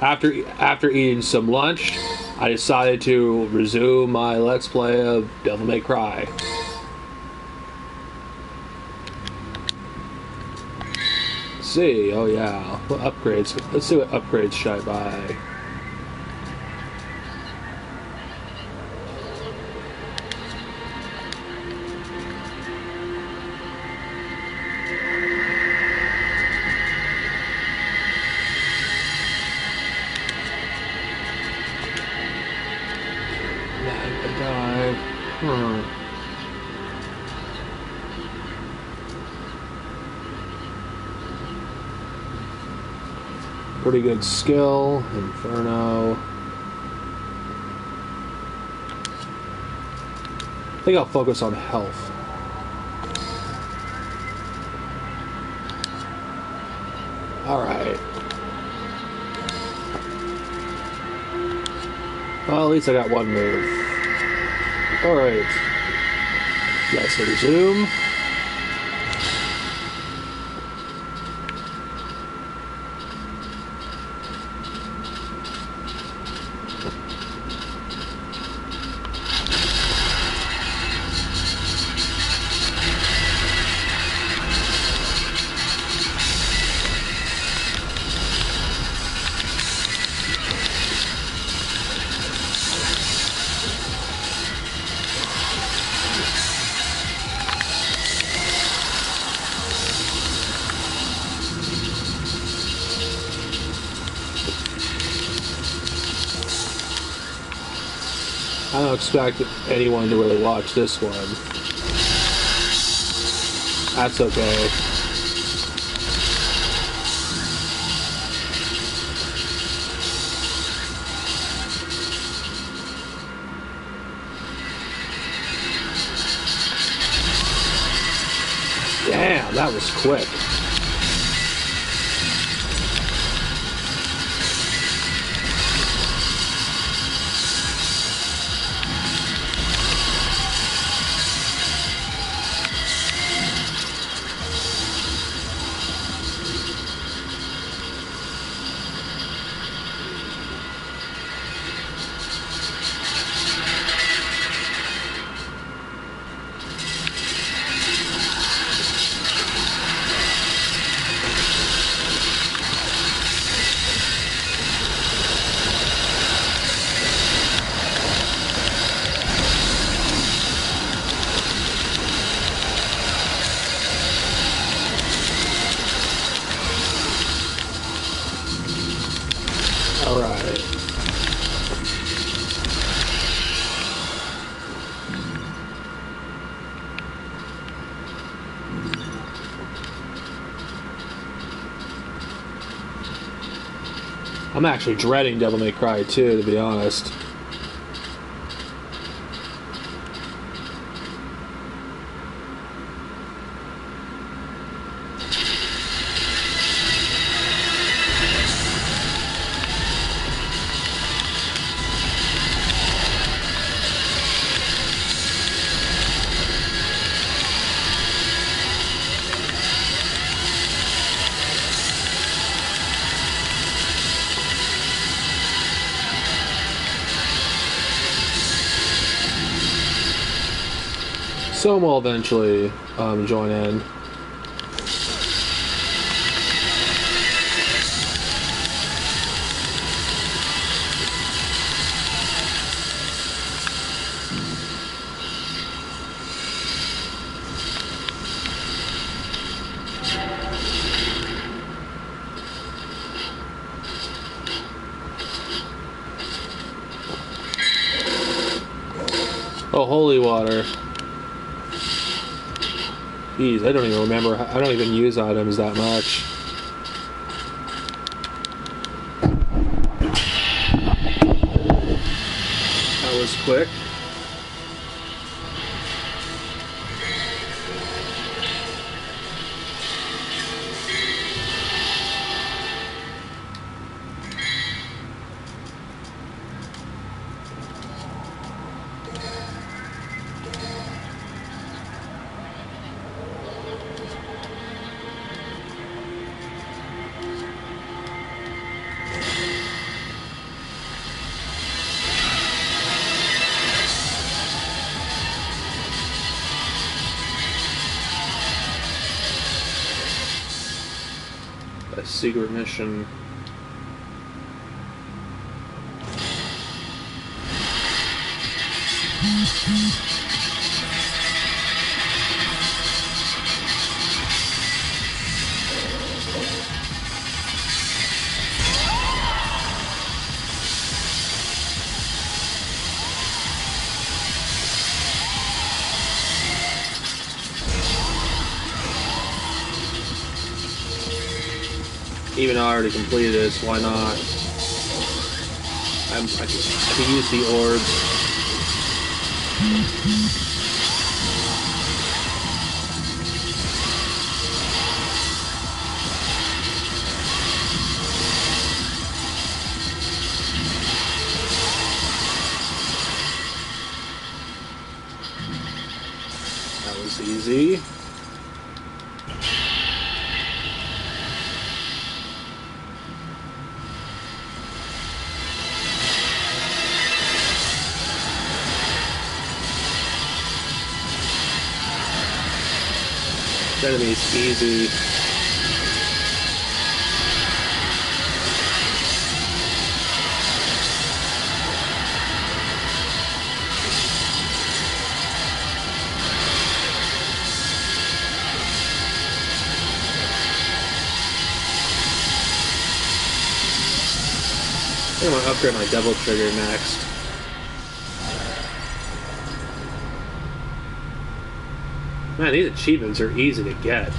After eating some lunch, I decided to resume my Let's Play of Devil May Cry. Let's see, oh yeah, what upgrades? Let's see what upgrades should I buy. Pretty good skill, Inferno. I think I'll focus on health. Alright. Well, at least I got one move. Alright. Let's resume. I don't expect anyone to really watch this one. That's okay. Damn, that was quick. Alright. I'm actually dreading Devil May Cry 2, to be honest. Some will eventually join in. Oh, holy water. Jeez, I don't even remember. I don't even use items that much. That was quick. a secret mission. Even though I already completed this, why not? I can use the orbs. That was easy. Enemy's easy. I think I'm gonna upgrade my double trigger next. Man, these achievements are easy to get.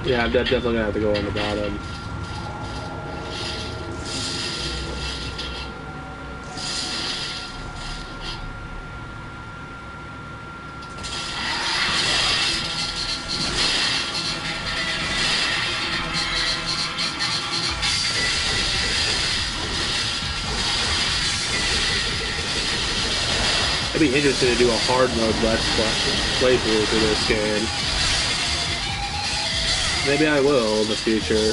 Yeah, I'm definitely gonna have to go on the bottom. It'd be interesting to do a hard mode playthrough for this game. Maybe I will in the future.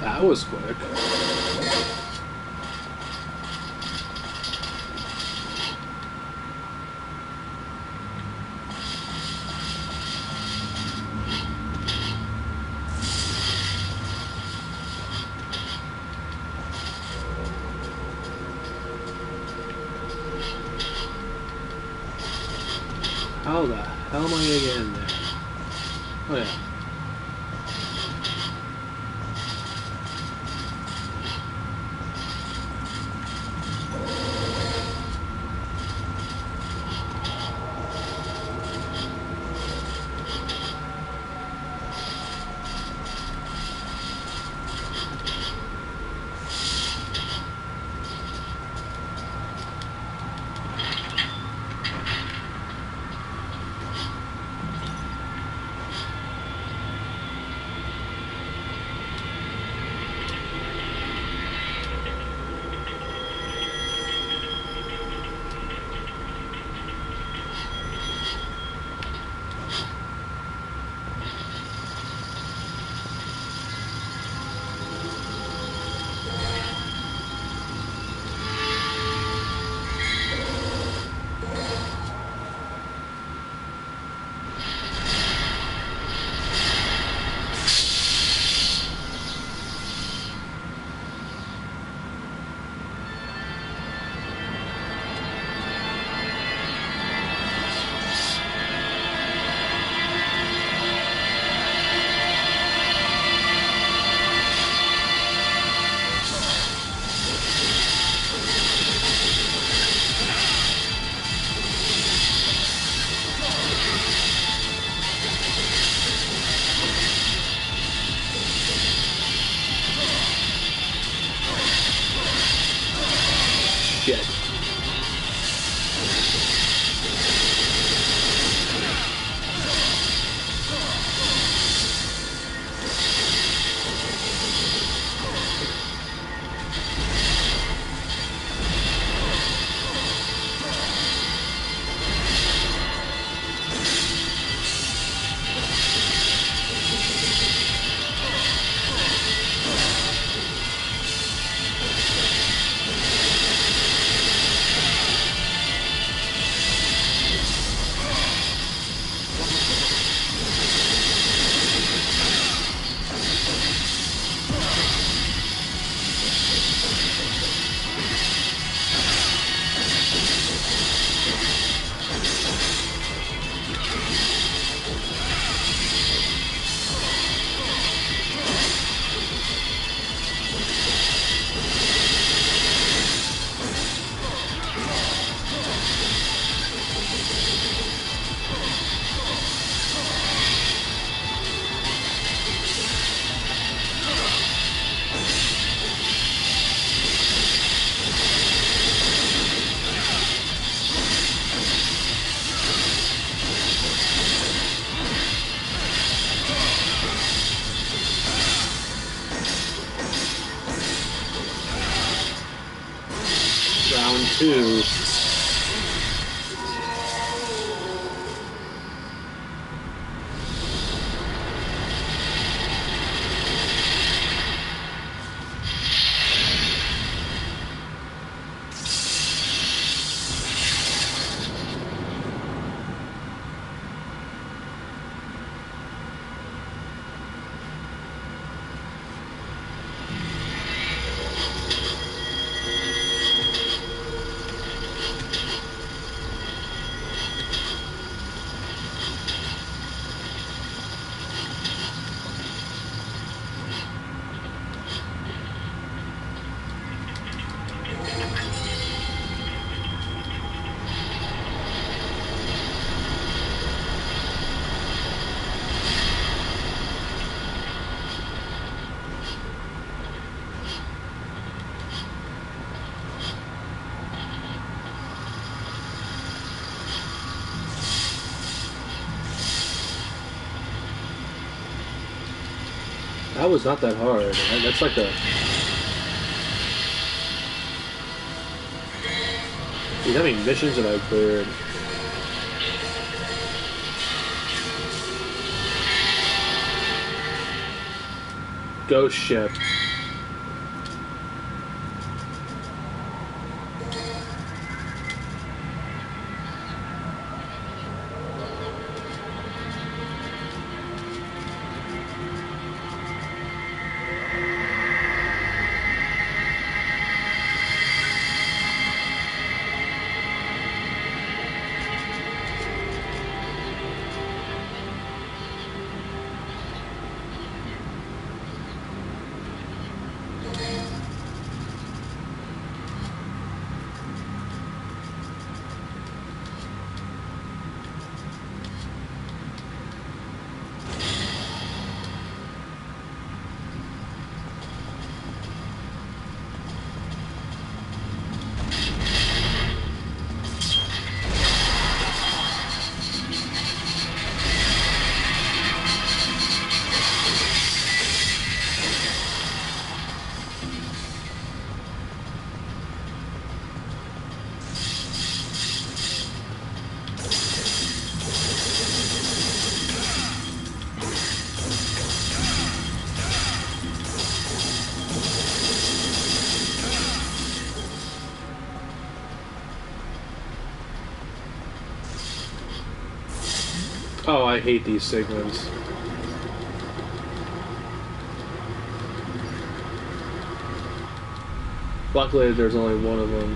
That was quick. How the hell am I gonna get in there? Oh yeah. 2. That was not that hard. That's like a... Dude, how many missions have I cleared? Ghost ship. Oh, I hate these segments. Luckily, there's only one of them.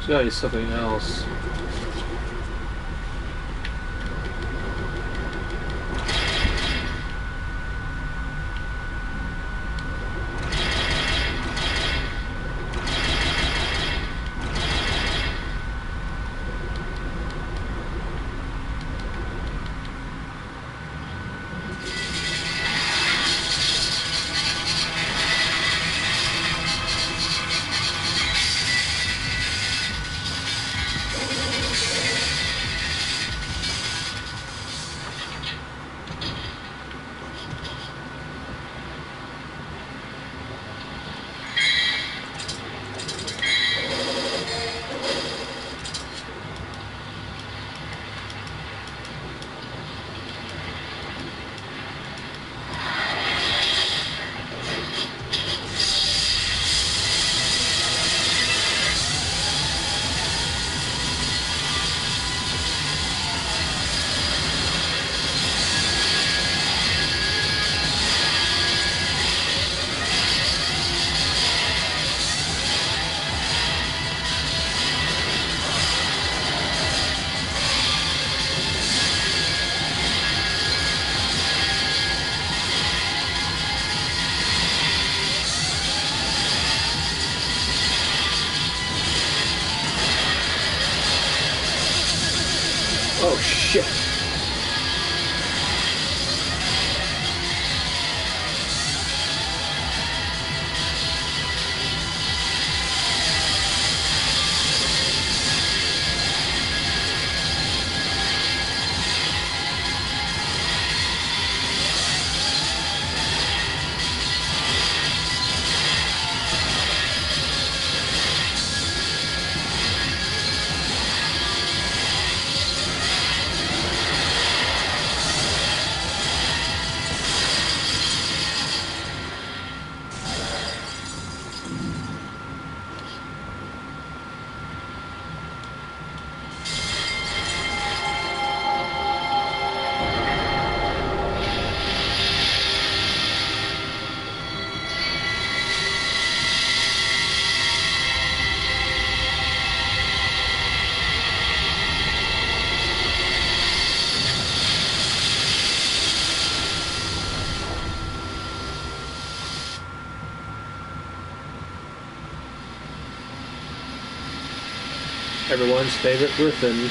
There's gotta be something else. shit. Everyone's favorite Griffin.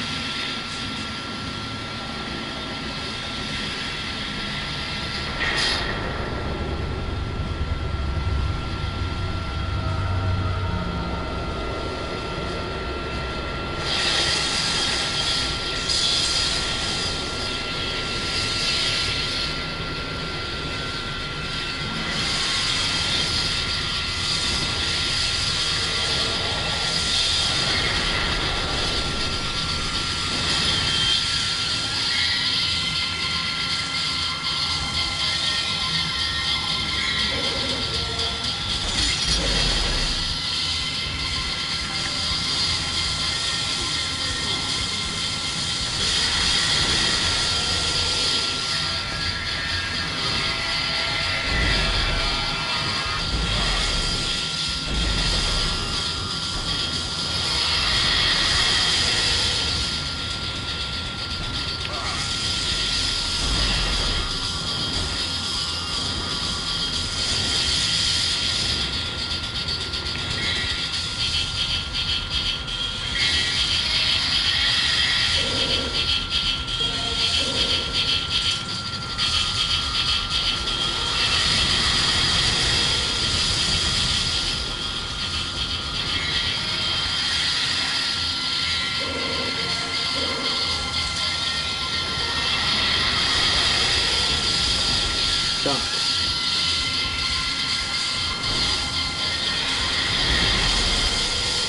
Stop.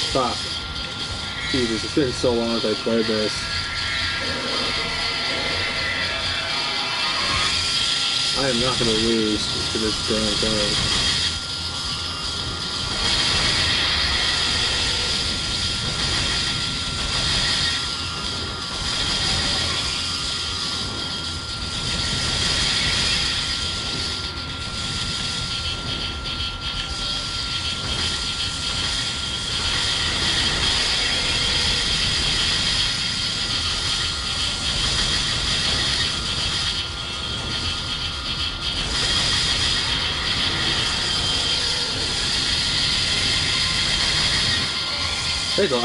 Stop. Jesus, it's been so long since I played this. I am not going to lose to this damn game.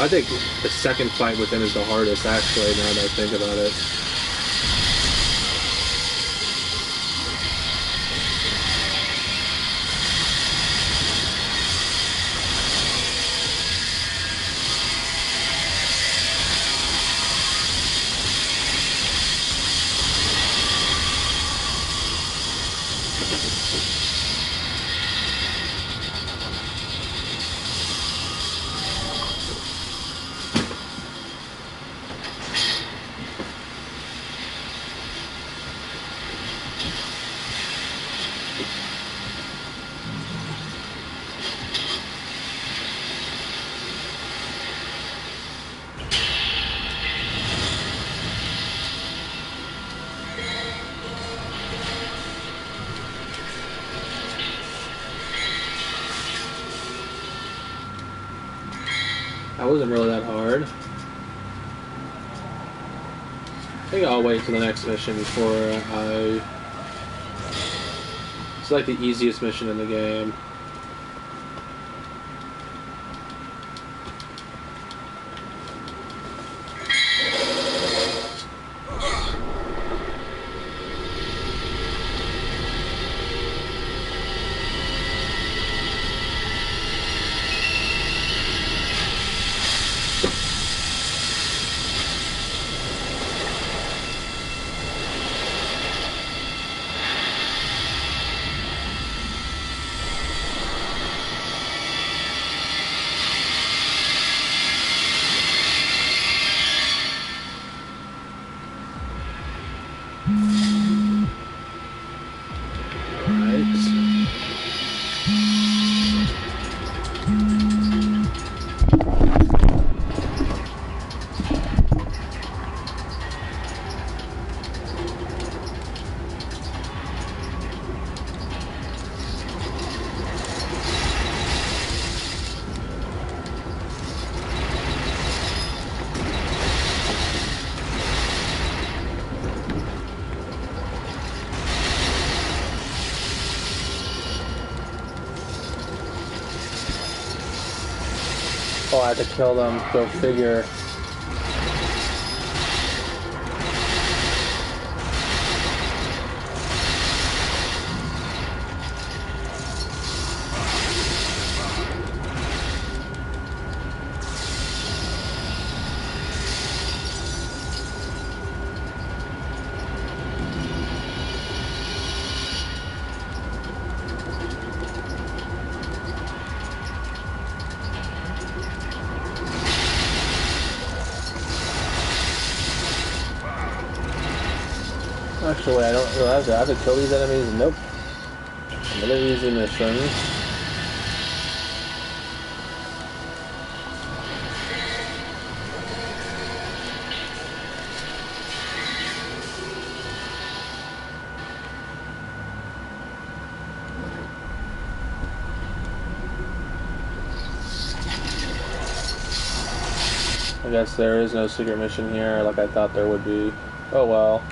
I think the second fight with him is the hardest, actually, now that I think about it. That wasn't really that hard. I think I'll wait for the next mission before I... It's like the easiest mission in the game. Oh, I had to kill them. Go figure. Actually, I don't realize that I have to kill these enemies. Nope. Another easy mission. I guess there is no secret mission here like I thought there would be. Oh well.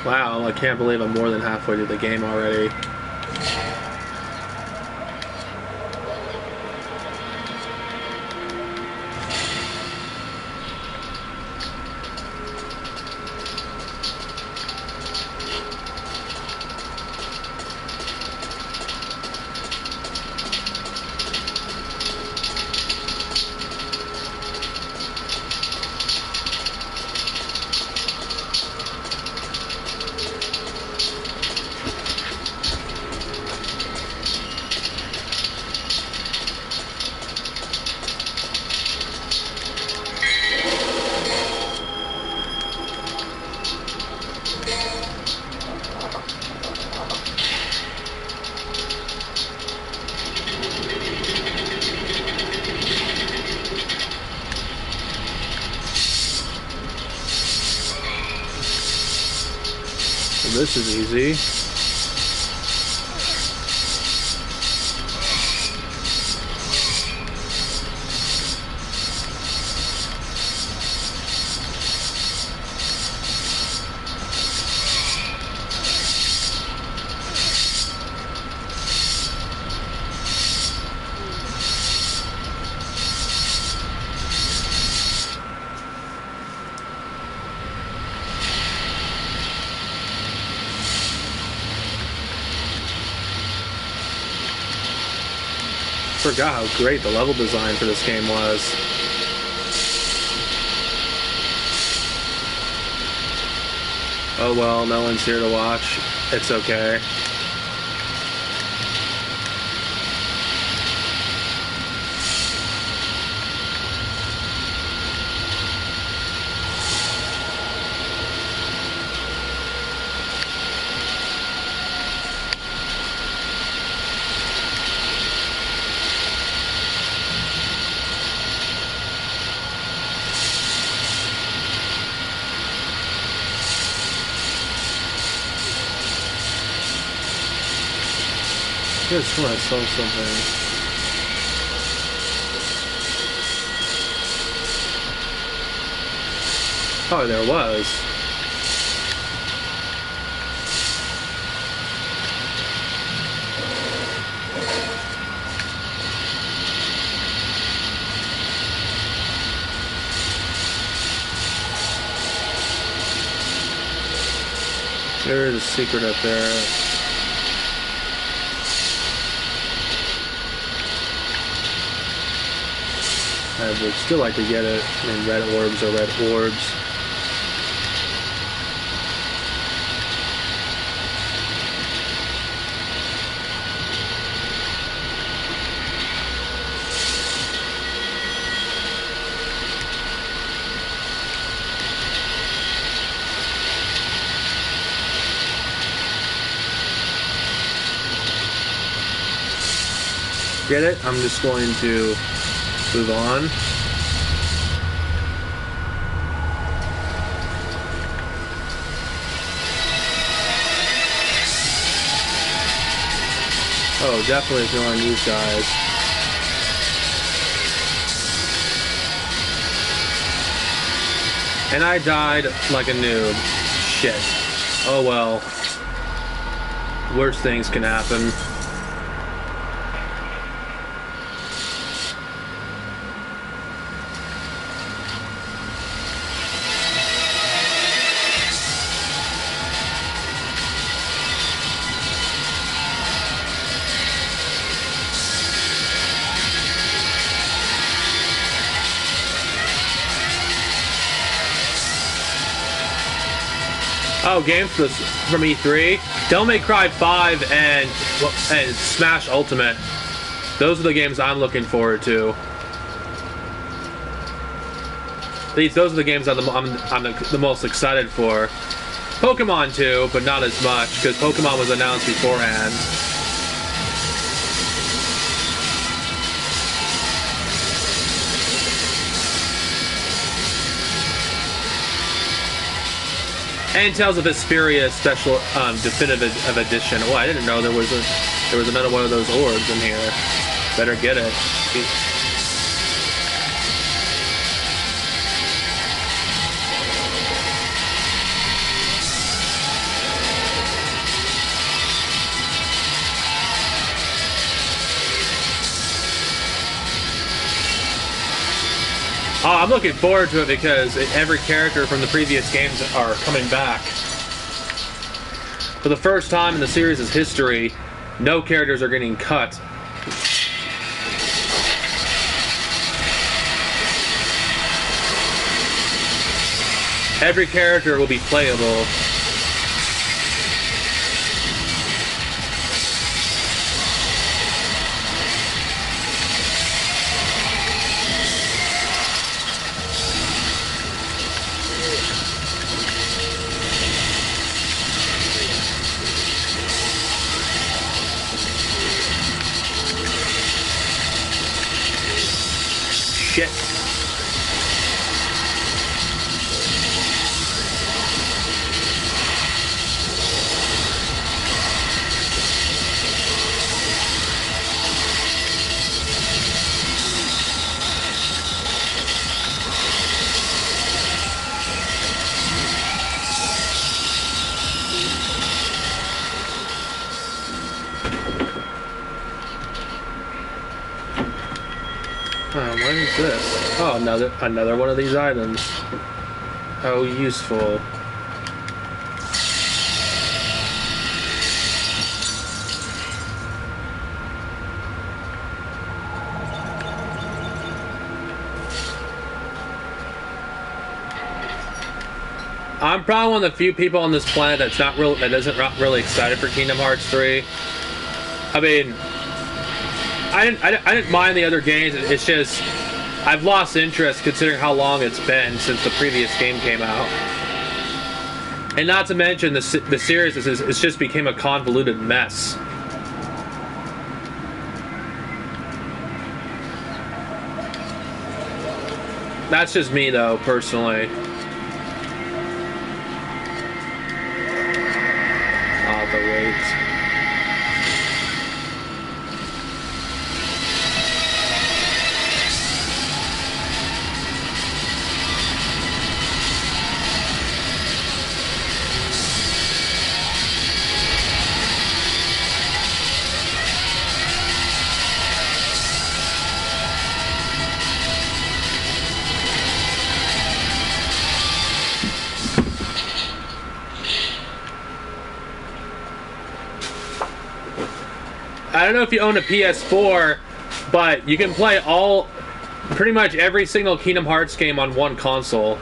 Wow, I can't believe I'm more than halfway through the game already. This is easy. Forgot how great the level design for this game was. Oh well, no one's here to watch. It's okay. I just want to saw something. Oh, there was. There's a secret up there. I would still like to get it. I mean, red orbs are red orbs. Get it? I'm just going to move on. Oh, definitely ignoring these guys. And I died like a noob. Shit. Oh well. Worse things can happen. Oh, games from E3. Devil May Cry 5 and Smash Ultimate. Those are the games I'm looking forward to. Those are the games I'm the most excited for. Pokemon too, but not as much, because Pokemon was announced beforehand. And Tales of Vesperia special definitive edition. Oh, I didn't know there was another one of those orbs in here. Better get it. Oh, I'm looking forward to it because every character from the previous games are coming back. For the first time in the series' history, no characters are getting cut. Every character will be playable. Shit. What is this? Oh, another one of these items. How useful. I'm probably one of the few people on this planet that isn't really excited for Kingdom Hearts 3. I mean, I didn't mind the other games. It's just I've lost interest considering how long it's been since the previous game came out, and not to mention the series it's just became a convoluted mess. That's just me, though, personally. Oh, the wait. I don't know if you own a PS4, but you can play all pretty much every single Kingdom Hearts game on one console.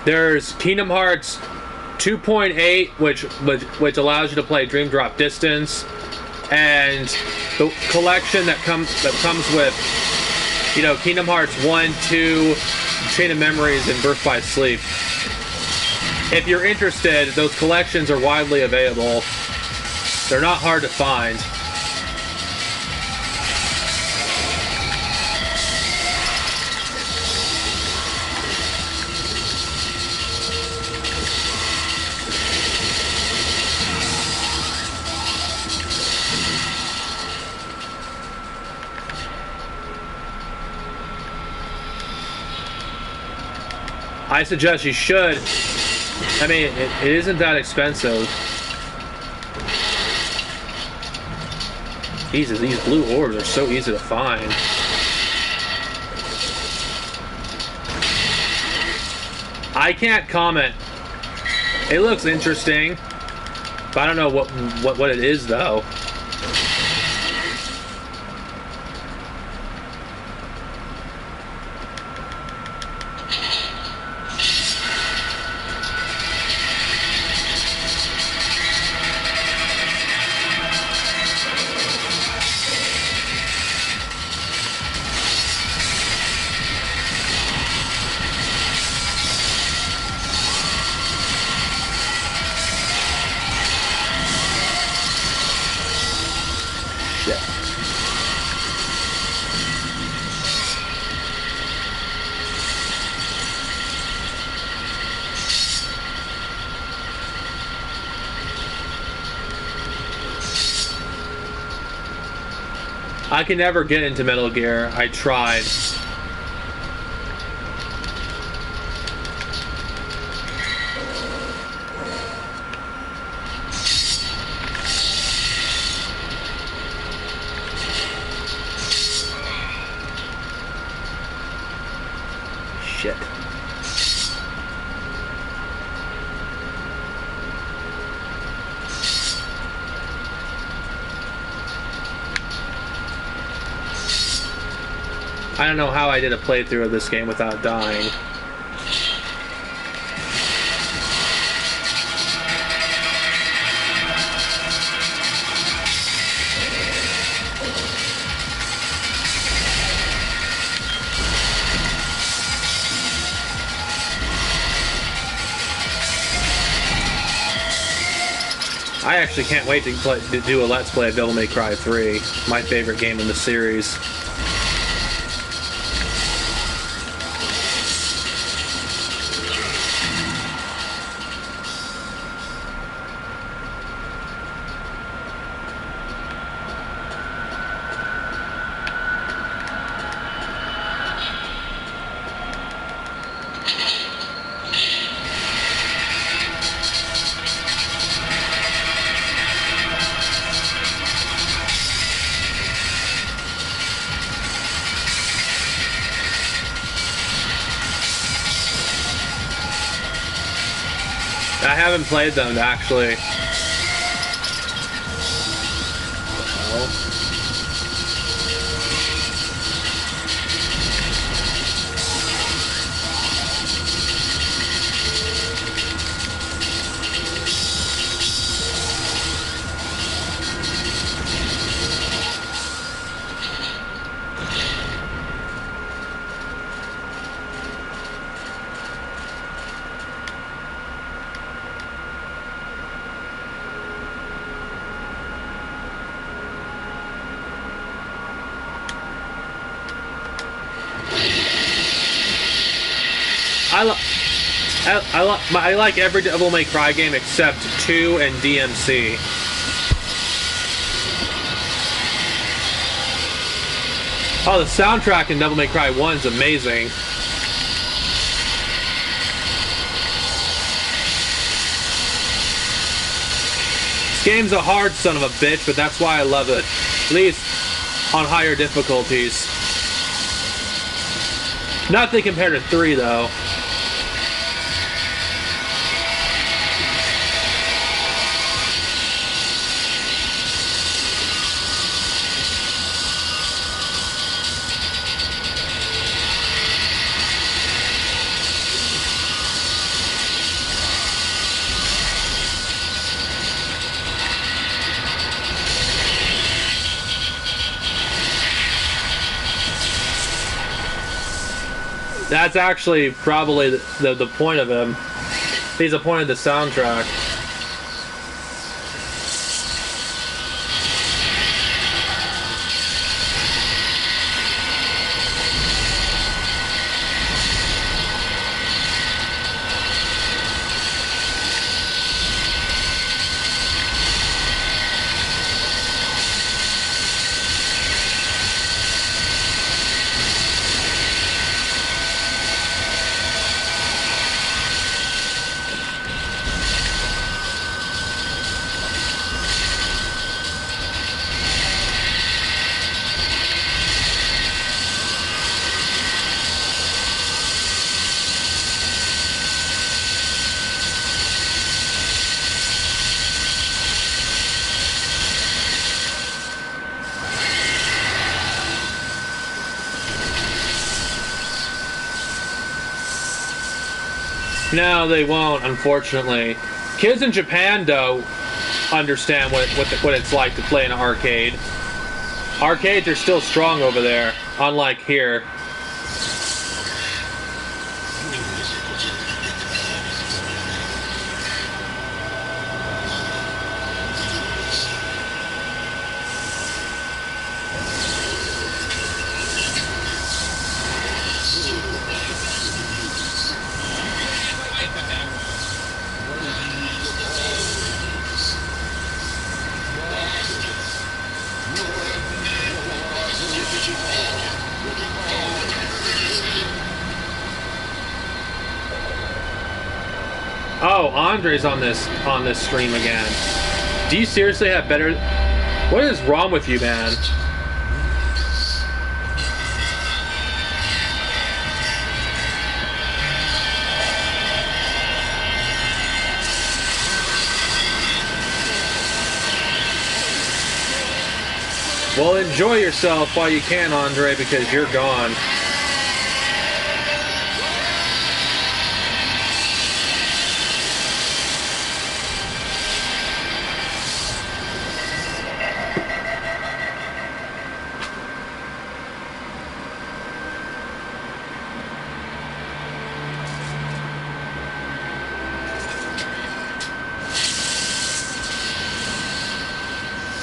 There's Kingdom Hearts 2.8, which allows you to play Dream Drop Distance, and the collection that comes with, you know, Kingdom Hearts 1, 2, Chain of Memories, and Birth by Sleep. If you're interested, those collections are widely available. They're not hard to find. I suggest you should. I mean, it isn't that expensive. Jesus, these blue orbs are so easy to find. I can't comment. It looks interesting, but I don't know what it is though. I can never get into Metal Gear. I tried. Shit. I don't know how I did a playthrough of this game without dying. I actually can't wait to do a Let's Play of Devil May Cry 3, my favorite game in the series. I haven't played them, actually. I like every Devil May Cry game except 2 and DMC. Oh, the soundtrack in Devil May Cry 1 is amazing. This game's a hard son of a bitch, but that's why I love it. At least on higher difficulties. Nothing compared to 3, though. That's actually probably the point of him. He's the point of the soundtrack. No, they won't, unfortunately. Kids in Japan, though, understand what it's like to play in an arcade. Arcades are still strong over there, unlike here. Oh, Andre's on this stream again. Do you seriously have better? What is wrong with you, man? Well, enjoy yourself while you can, Andre, because you're gone.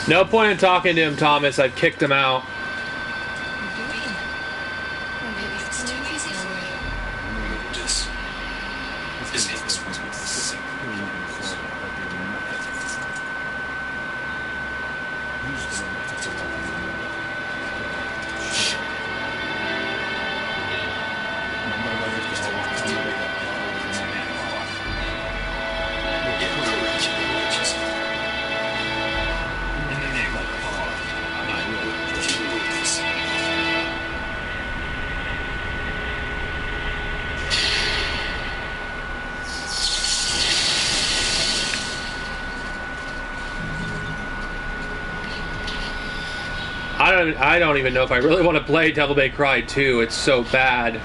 No point in talking to him, Thomas. I've kicked him out. I don't even know if I really want to play Devil May Cry 2. It's so bad.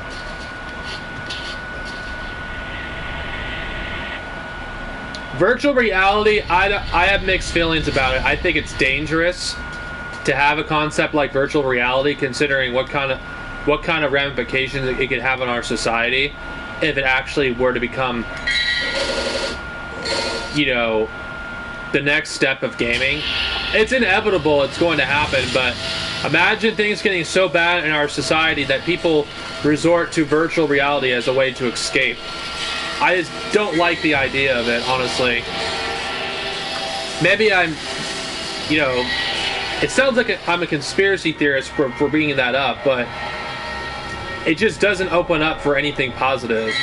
Virtual reality, I have mixed feelings about it. I think it's dangerous to have a concept like virtual reality, considering what kind of ramifications it could have on our society if it actually were to become, you know, the next step of gaming. It's inevitable, it's going to happen, but imagine things getting so bad in our society that people resort to virtual reality as a way to escape. I just don't like the idea of it, honestly. Maybe I'm, you know, it sounds like I'm a conspiracy theorist for bringing that up, but it just doesn't open up for anything positive.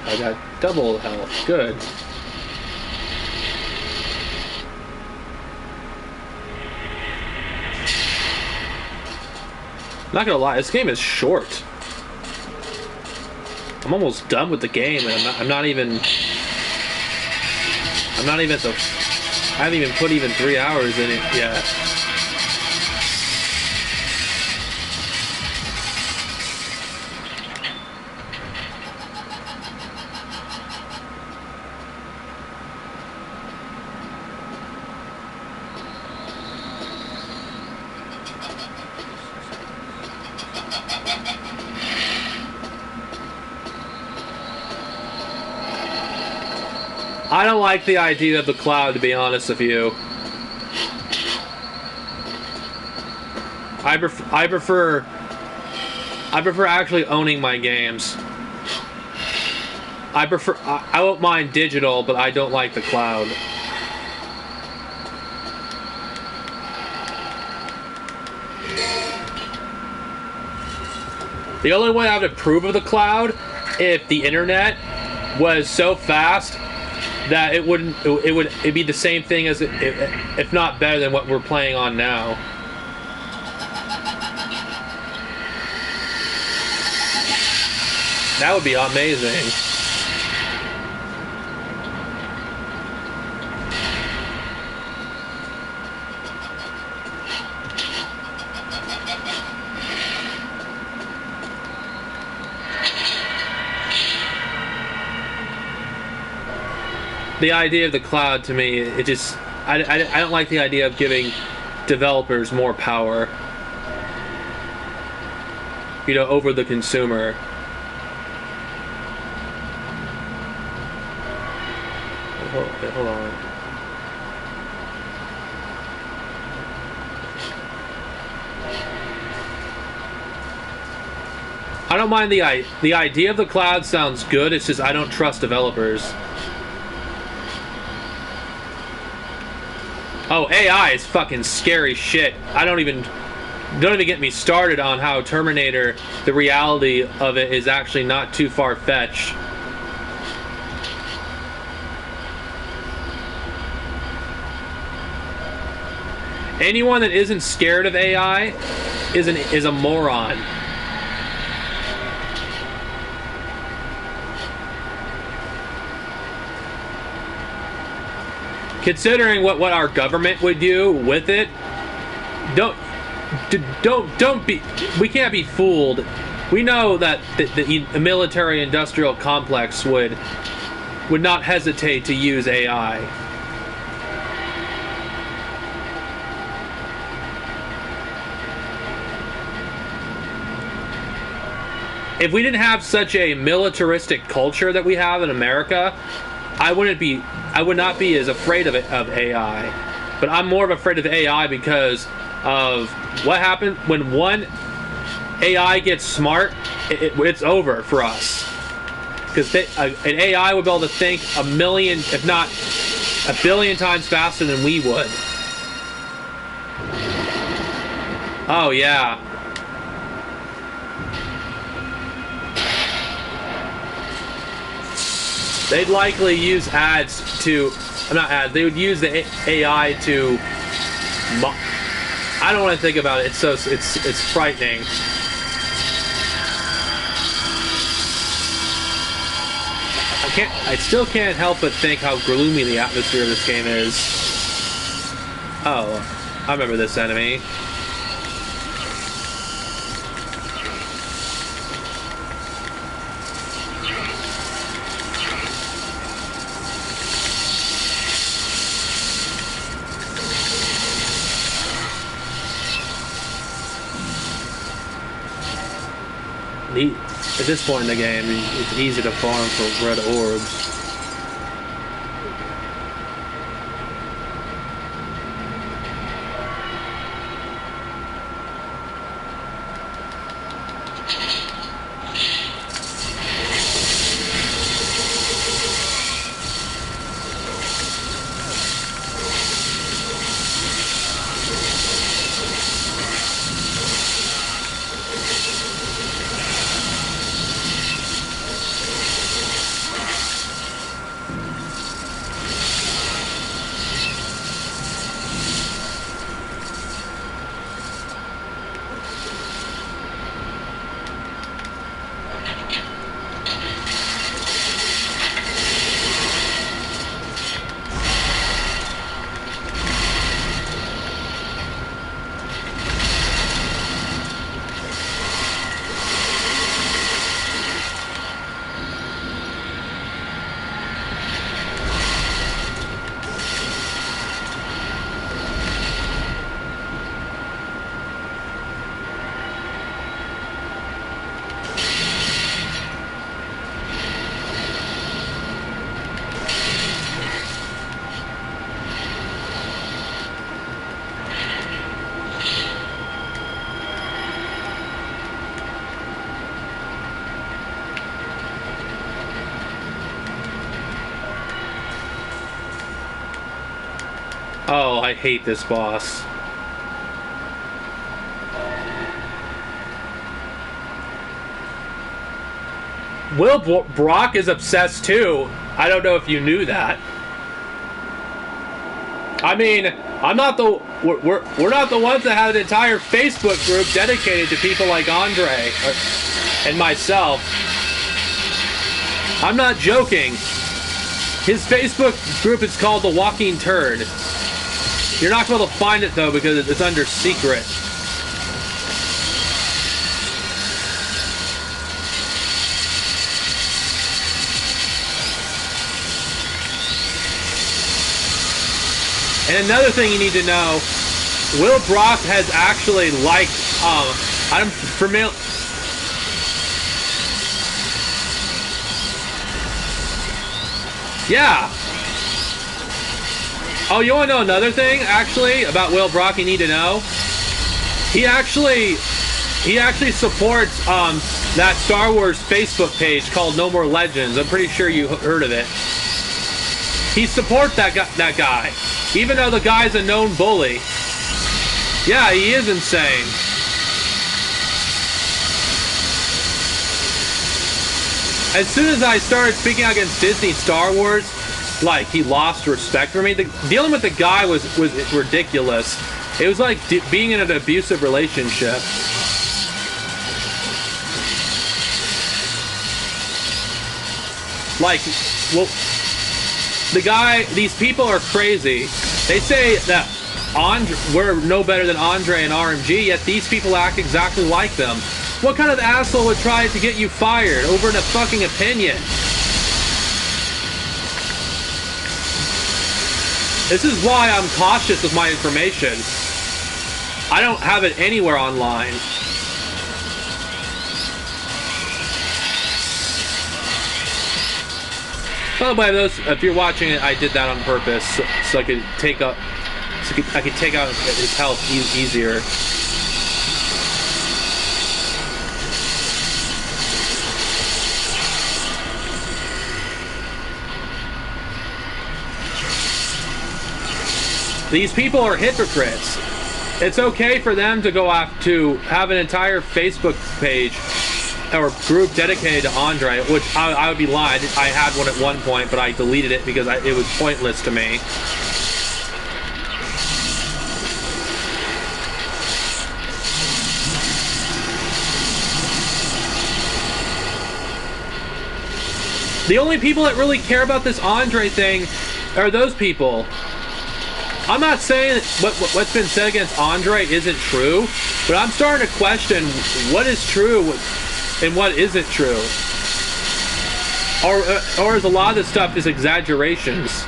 I got double health. Good. Not gonna lie, this game is short. I'm almost done with the game, and I'm not even at the. I haven't even put even 3 hours in it yet. I don't like the idea of the cloud, to be honest with you. I prefer actually owning my games. I won't mind digital, but I don't like the cloud. The only way I would approve of the cloud if the internet was so fast that it'd be the same thing as if not better than what we're playing on now. That would be amazing. The idea of the cloud, to me, it just... I don't like the idea of giving developers more power, you know, over the consumer. Hold on. I don't mind the idea of the cloud sounds good. It's just I don't trust developers. Oh, AI is fucking scary shit. Don't even get me started on how Terminator, the reality of it is actually not too far-fetched. Anyone that isn't scared of AI is a moron. Considering what our government would do with it, we can't be fooled. We know that the military-industrial complex would not hesitate to use AI. If we didn't have such a militaristic culture that we have in America, I would not be as afraid of AI. But I'm more afraid of AI because of what happened when one AI gets smart. It's over for us. Because an AI would be able to think a million, if not a billion times faster than we would. Oh yeah. They'd likely use ads to... not ads, they would use the AI to... I don't want to think about it. It's frightening. I still can't help but think how gloomy the atmosphere of this game is. Oh, I remember this enemy. At this point in the game, it's easy to farm for red orbs. I hate this boss. Will Brock is obsessed too. I don't know if you knew that. I mean, we're not the ones that have an entire Facebook group dedicated to people like Andre and myself. I'm not joking. His Facebook group is called The Walking Turd. You're not going to find it though because it's under secret. And another thing you need to know, Will Brock has actually liked, I'm familiar. Yeah. Oh, you want to know another thing, actually, about Will Brock you need to know? He actually supports, that Star Wars Facebook page called No More Legends. I'm pretty sure you heard of it. He supports that guy. Even though the guy's a known bully. Yeah, he is insane. As soon as I started speaking out against Disney Star Wars, like, he lost respect for me. Dealing with the guy was ridiculous. It was like being in an abusive relationship. Like, well... these people are crazy. They say that we're no better than Andre and RMG, yet these people act exactly like them. What kind of asshole would try to get you fired over a fucking opinion? This is why I'm cautious with my information. I don't have it anywhere online. By the way, if you're watching it, I did that on purpose so I could take out his health easier. These people are hypocrites. It's okay for them to go off to have an entire Facebook page or group dedicated to Andre, which I would be lying. I had one at one point, but I deleted it because it was pointless to me. The only people that really care about this Andre thing are those people. I'm not saying what's been said against Andre isn't true, but I'm starting to question what is true and what isn't true. Or is a lot of this stuff just exaggerations?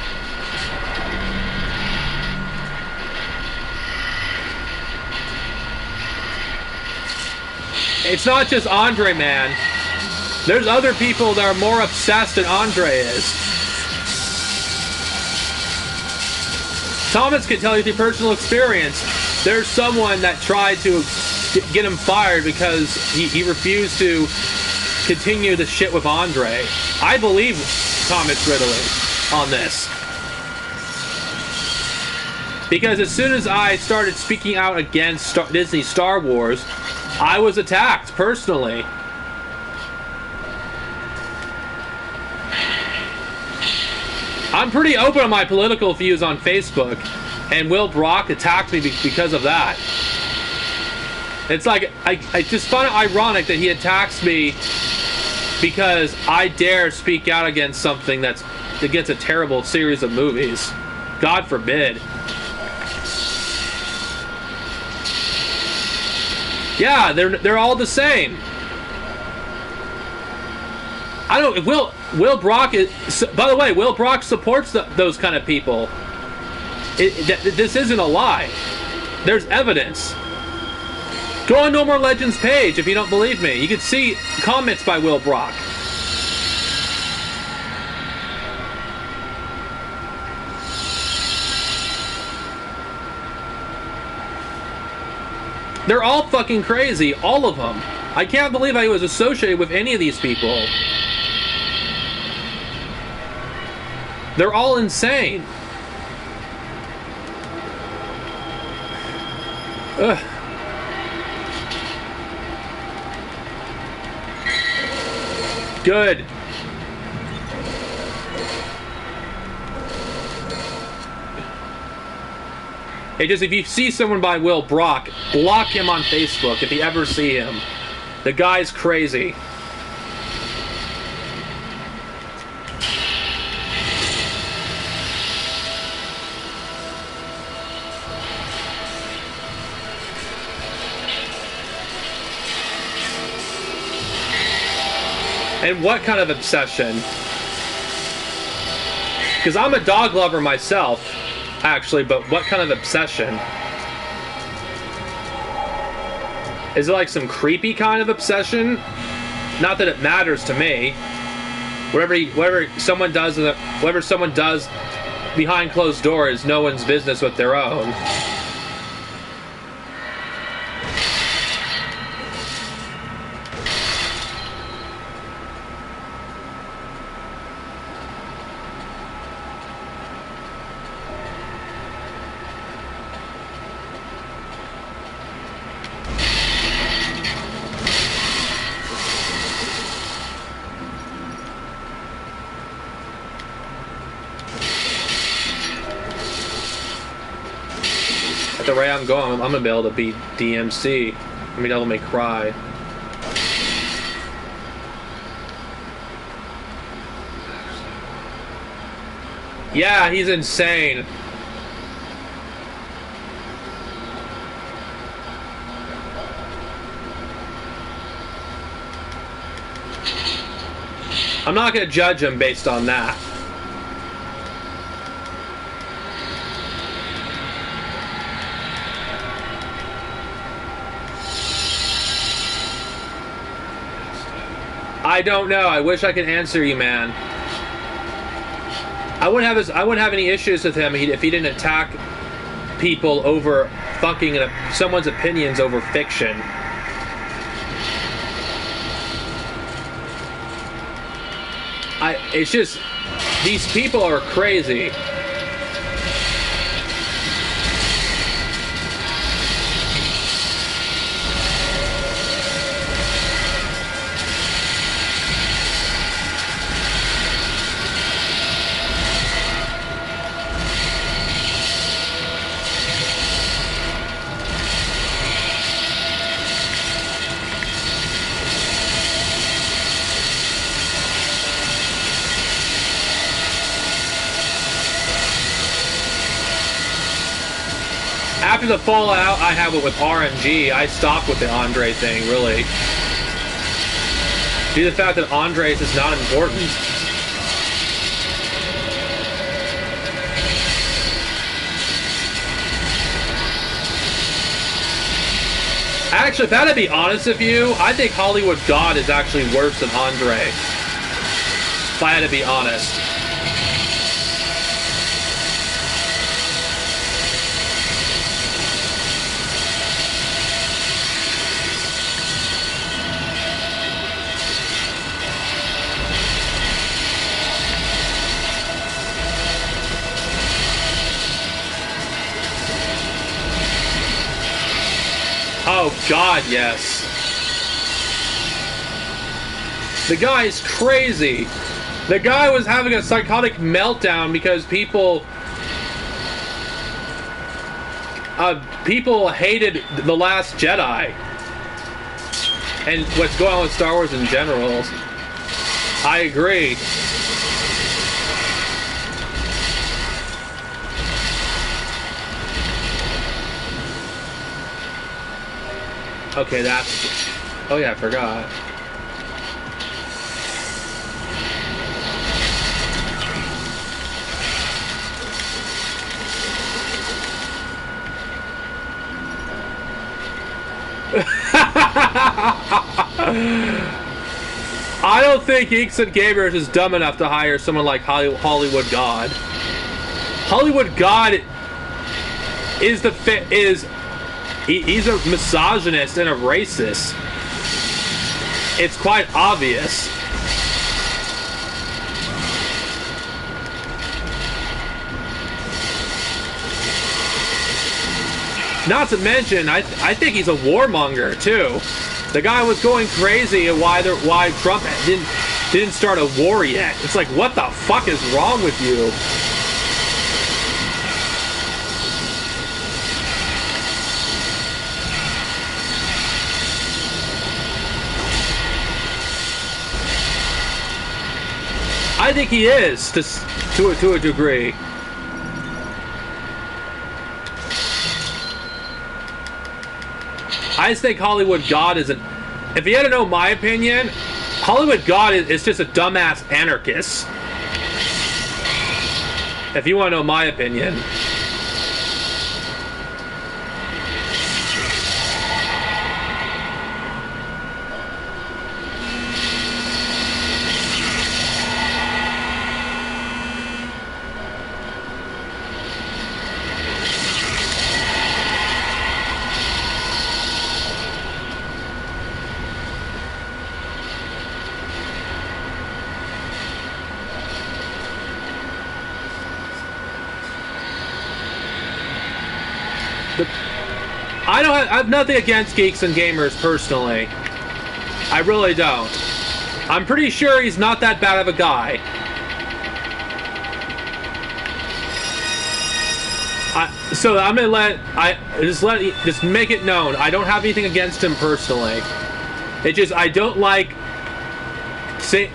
It's not just Andre, man. There's other people that are more obsessed than Andre is. Thomas can tell you through personal experience, there's someone that tried to get him fired because he refused to continue the shit with Andre. I believe Thomas Ridley on this. Because as soon as I started speaking out against Disney Star Wars, I was attacked personally. I'm pretty open on my political views on Facebook, and Will Brock attacked me because of that. It's like, I just find it ironic that he attacks me because I dare speak out against something that's against a terrible series of movies. God forbid. Yeah, they're all the same. I don't. Will Brock is. By the way, Will Brock supports those kind of people. This isn't a lie. There's evidence. Go on No More Legends page if you don't believe me. You can see comments by Will Brock. They're all fucking crazy, all of them. I can't believe I was associated with any of these people. They're all insane. Ugh. Good. Hey, just if you see someone by Will Brock, block him on Facebook if you ever see him. The guy's crazy. And what kind of obsession? Because I'm a dog lover myself, actually, but what kind of obsession? Is it like some creepy kind of obsession? Not that it matters to me. Whatever someone does behind closed doors is no one's business with their own. The way I'm going, I'm gonna be able to beat DMC. I mean, Devil May Cry. Yeah, he's insane. I'm not gonna judge him based on that. I don't know. I wish I could answer you, man. I wouldn't have any issues with him if he didn't attack people over fucking someone's opinions over fiction. It's just these people are crazy. After the fallout I have it with RNG, I stopped with the Andre thing, really. Due to the fact that Andres is not important. Actually, if I had to be honest with you, I think Hollywood God is actually worse than Andre. If I had to be honest. Oh, God, yes. The guy is crazy. The guy was having a psychotic meltdown because people hated The Last Jedi. And what's going on with Star Wars in general. I agree. Okay, that's... Oh yeah, I forgot. I don't think Geeks and Gamers is dumb enough to hire someone like Hollywood God. Hollywood God is he's a misogynist and a racist. It's quite obvious. Not to mention, I think he's a warmonger too. The guy was going crazy at why Trump didn't start a war yet. It's like, what the fuck is wrong with you? I think he is, to a degree. I just think Hollywood God isn't... If you had to know my opinion, Hollywood God is just a dumbass anarchist. If you want to know my opinion. I have nothing against geeks and gamers personally. I really don't. I'm pretty sure he's not that bad of a guy. So I'm gonna just make it known. I don't have anything against him personally. It just, I don't like.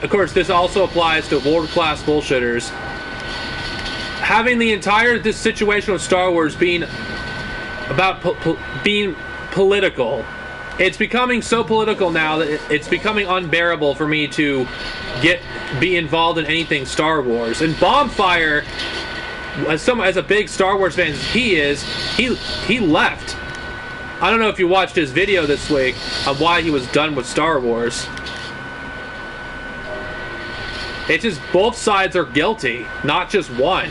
Of course, this also applies to world-class bullshitters. Having this situation with Star Wars being about being political. It's becoming so political now that it's becoming unbearable for me to be involved in anything Star Wars. And Bombfire, as a big Star Wars fan as he is, he left. I don't know if you watched his video this week on why he was done with Star Wars. It's just both sides are guilty, not just one.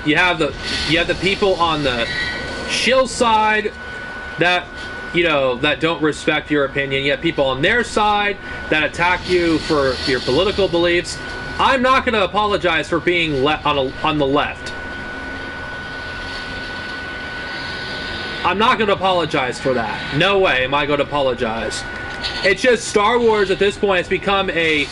You have the people on the shill side that, you know, that don't respect your opinion. You have people on their side that attack you for your political beliefs. I'm not going to apologize for being on the left. I'm not going to apologize for that. No way am I going to apologize. It's just Star Wars at this point has become a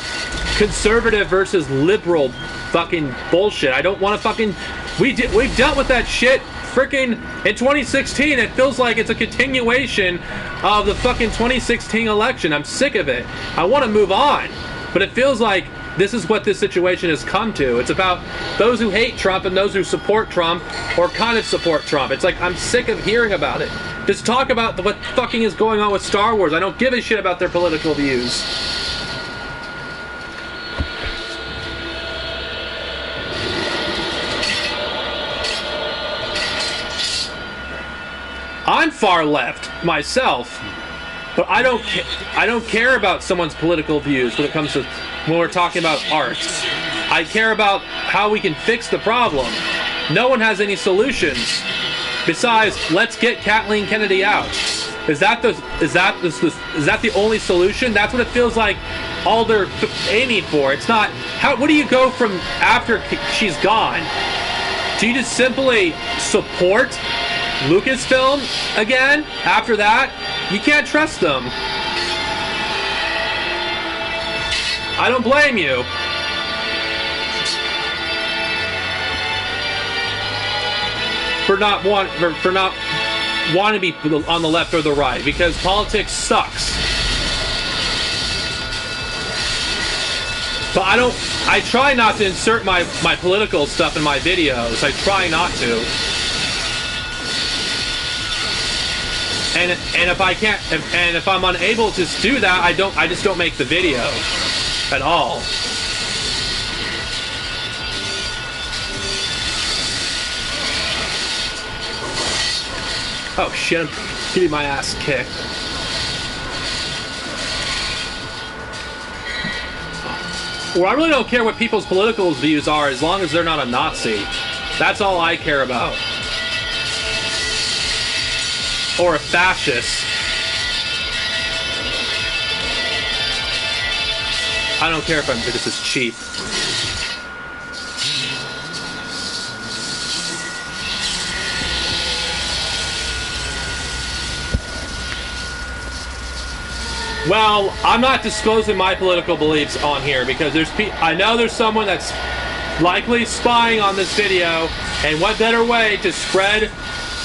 conservative versus liberal fucking bullshit. I don't want to fucking... We've dealt with that shit freaking in 2016. It feels like it's a continuation of the fucking 2016 election. I'm sick of it. I want to move on. But it feels like this is what this situation has come to. It's about those who hate Trump and those who support Trump or kind of support Trump. It's like, I'm sick of hearing about it. Just talk about what fucking is going on with Star Wars. I don't give a shit about their political views. I'm far left myself, but I don't care about someone's political views when we're talking about art. I care about how we can fix the problem. No one has any solutions besides let's get Kathleen Kennedy out. Is that the only solution? That's what it feels like. All they're aiming for. It's not. What do you go from after she's gone? Do you just simply support Lucasfilm again? After that, you can't trust them. I don't blame you. For not wanting to be on the left or the right, because politics sucks. But I try not to insert my political stuff in my videos. I try not to. And if I can't, and if I'm unable to do that, I just don't make the video at all. Oh shit, I'm getting my ass kicked. Well, I really don't care what people's political views are as long as they're not a Nazi. That's all I care about. Or a fascist. I don't care if this is cheap. Well, I'm not disclosing my political beliefs on here because I know there's someone that's likely spying on this video, and what better way to spread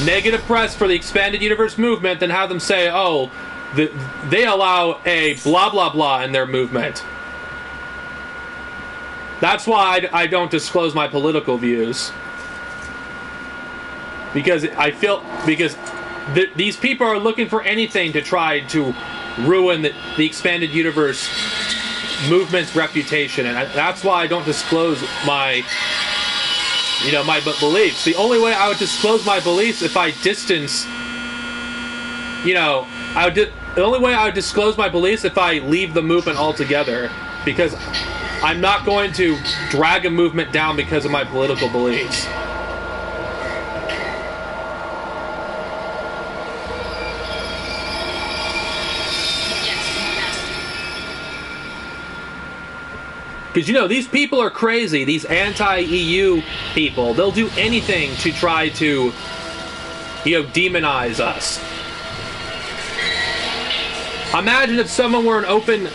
negative press for the expanded universe movement than have them say, oh, they allow a blah blah blah in their movement. That's why I don't disclose my political views, because these people are looking for anything to try to ruin the expanded universe movement's reputation, and that's why I don't disclose my beliefs. The only way I would disclose my beliefs if I distance, the only way I would disclose my beliefs if I leave the movement altogether, because I'm not going to drag a movement down because of my political beliefs. Because, these people are crazy. These anti-EU people. They'll do anything to try to, demonize us. Imagine if someone were an open...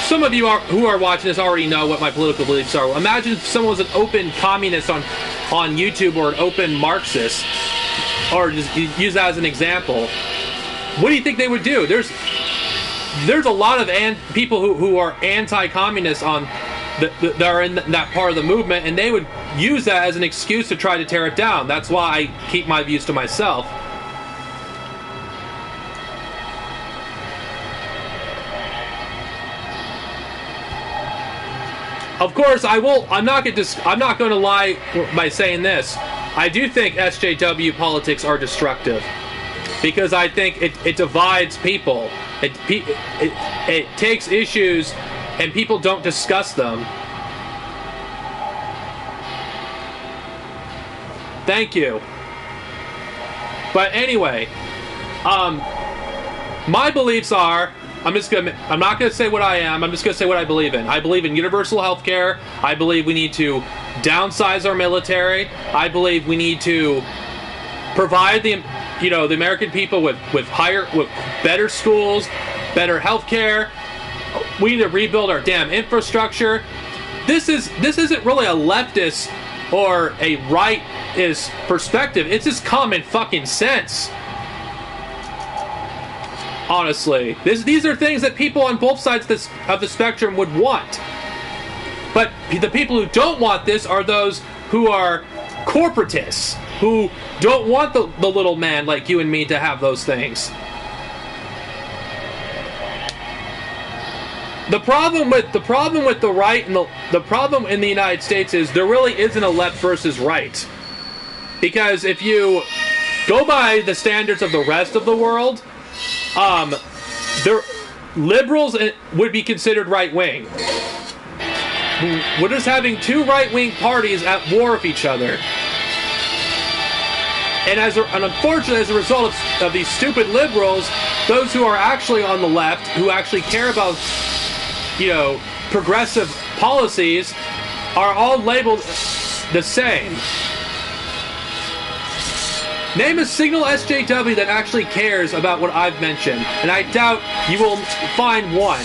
some of you who are watching this already know what my political beliefs are. Imagine if someone was an open communist on YouTube, or an open Marxist, or just use that as an example. What do you think they would do? There's a lot of people who are anti-communist that are in that part of the movement, and they would use that as an excuse to try to tear it down. That's why I keep my views to myself. Of course, I'm not going to lie by saying this. I do think SJW politics are destructive, because I think it divides people. It takes issues and people don't discuss them. Thank you. But anyway, my beliefs are, I'm not going to say what I am, I'm just going to say what I believe in. I believe in universal health care. I believe we need to downsize our military. I believe we need to provide the American people with better schools, better health care. We need to rebuild our damn infrastructure. This isn't really a leftist or a rightist perspective. It's just common fucking sense. Honestly, these are things that people on both sides of the spectrum would want. But the people who don't want this are those who are corporatists, who don't want the little man like you and me to have those things. The problem with the right and the problem in the United States is there really isn't a left versus right. Because if you go by the standards of the rest of the world, liberals would be considered right-wing. We're just having two right-wing parties at war with each other. And unfortunately, as a result of these stupid liberals, those who are actually on the left, who actually care about, progressive policies, are all labeled the same. Name a single SJW that actually cares about what I've mentioned, and I doubt you will find one.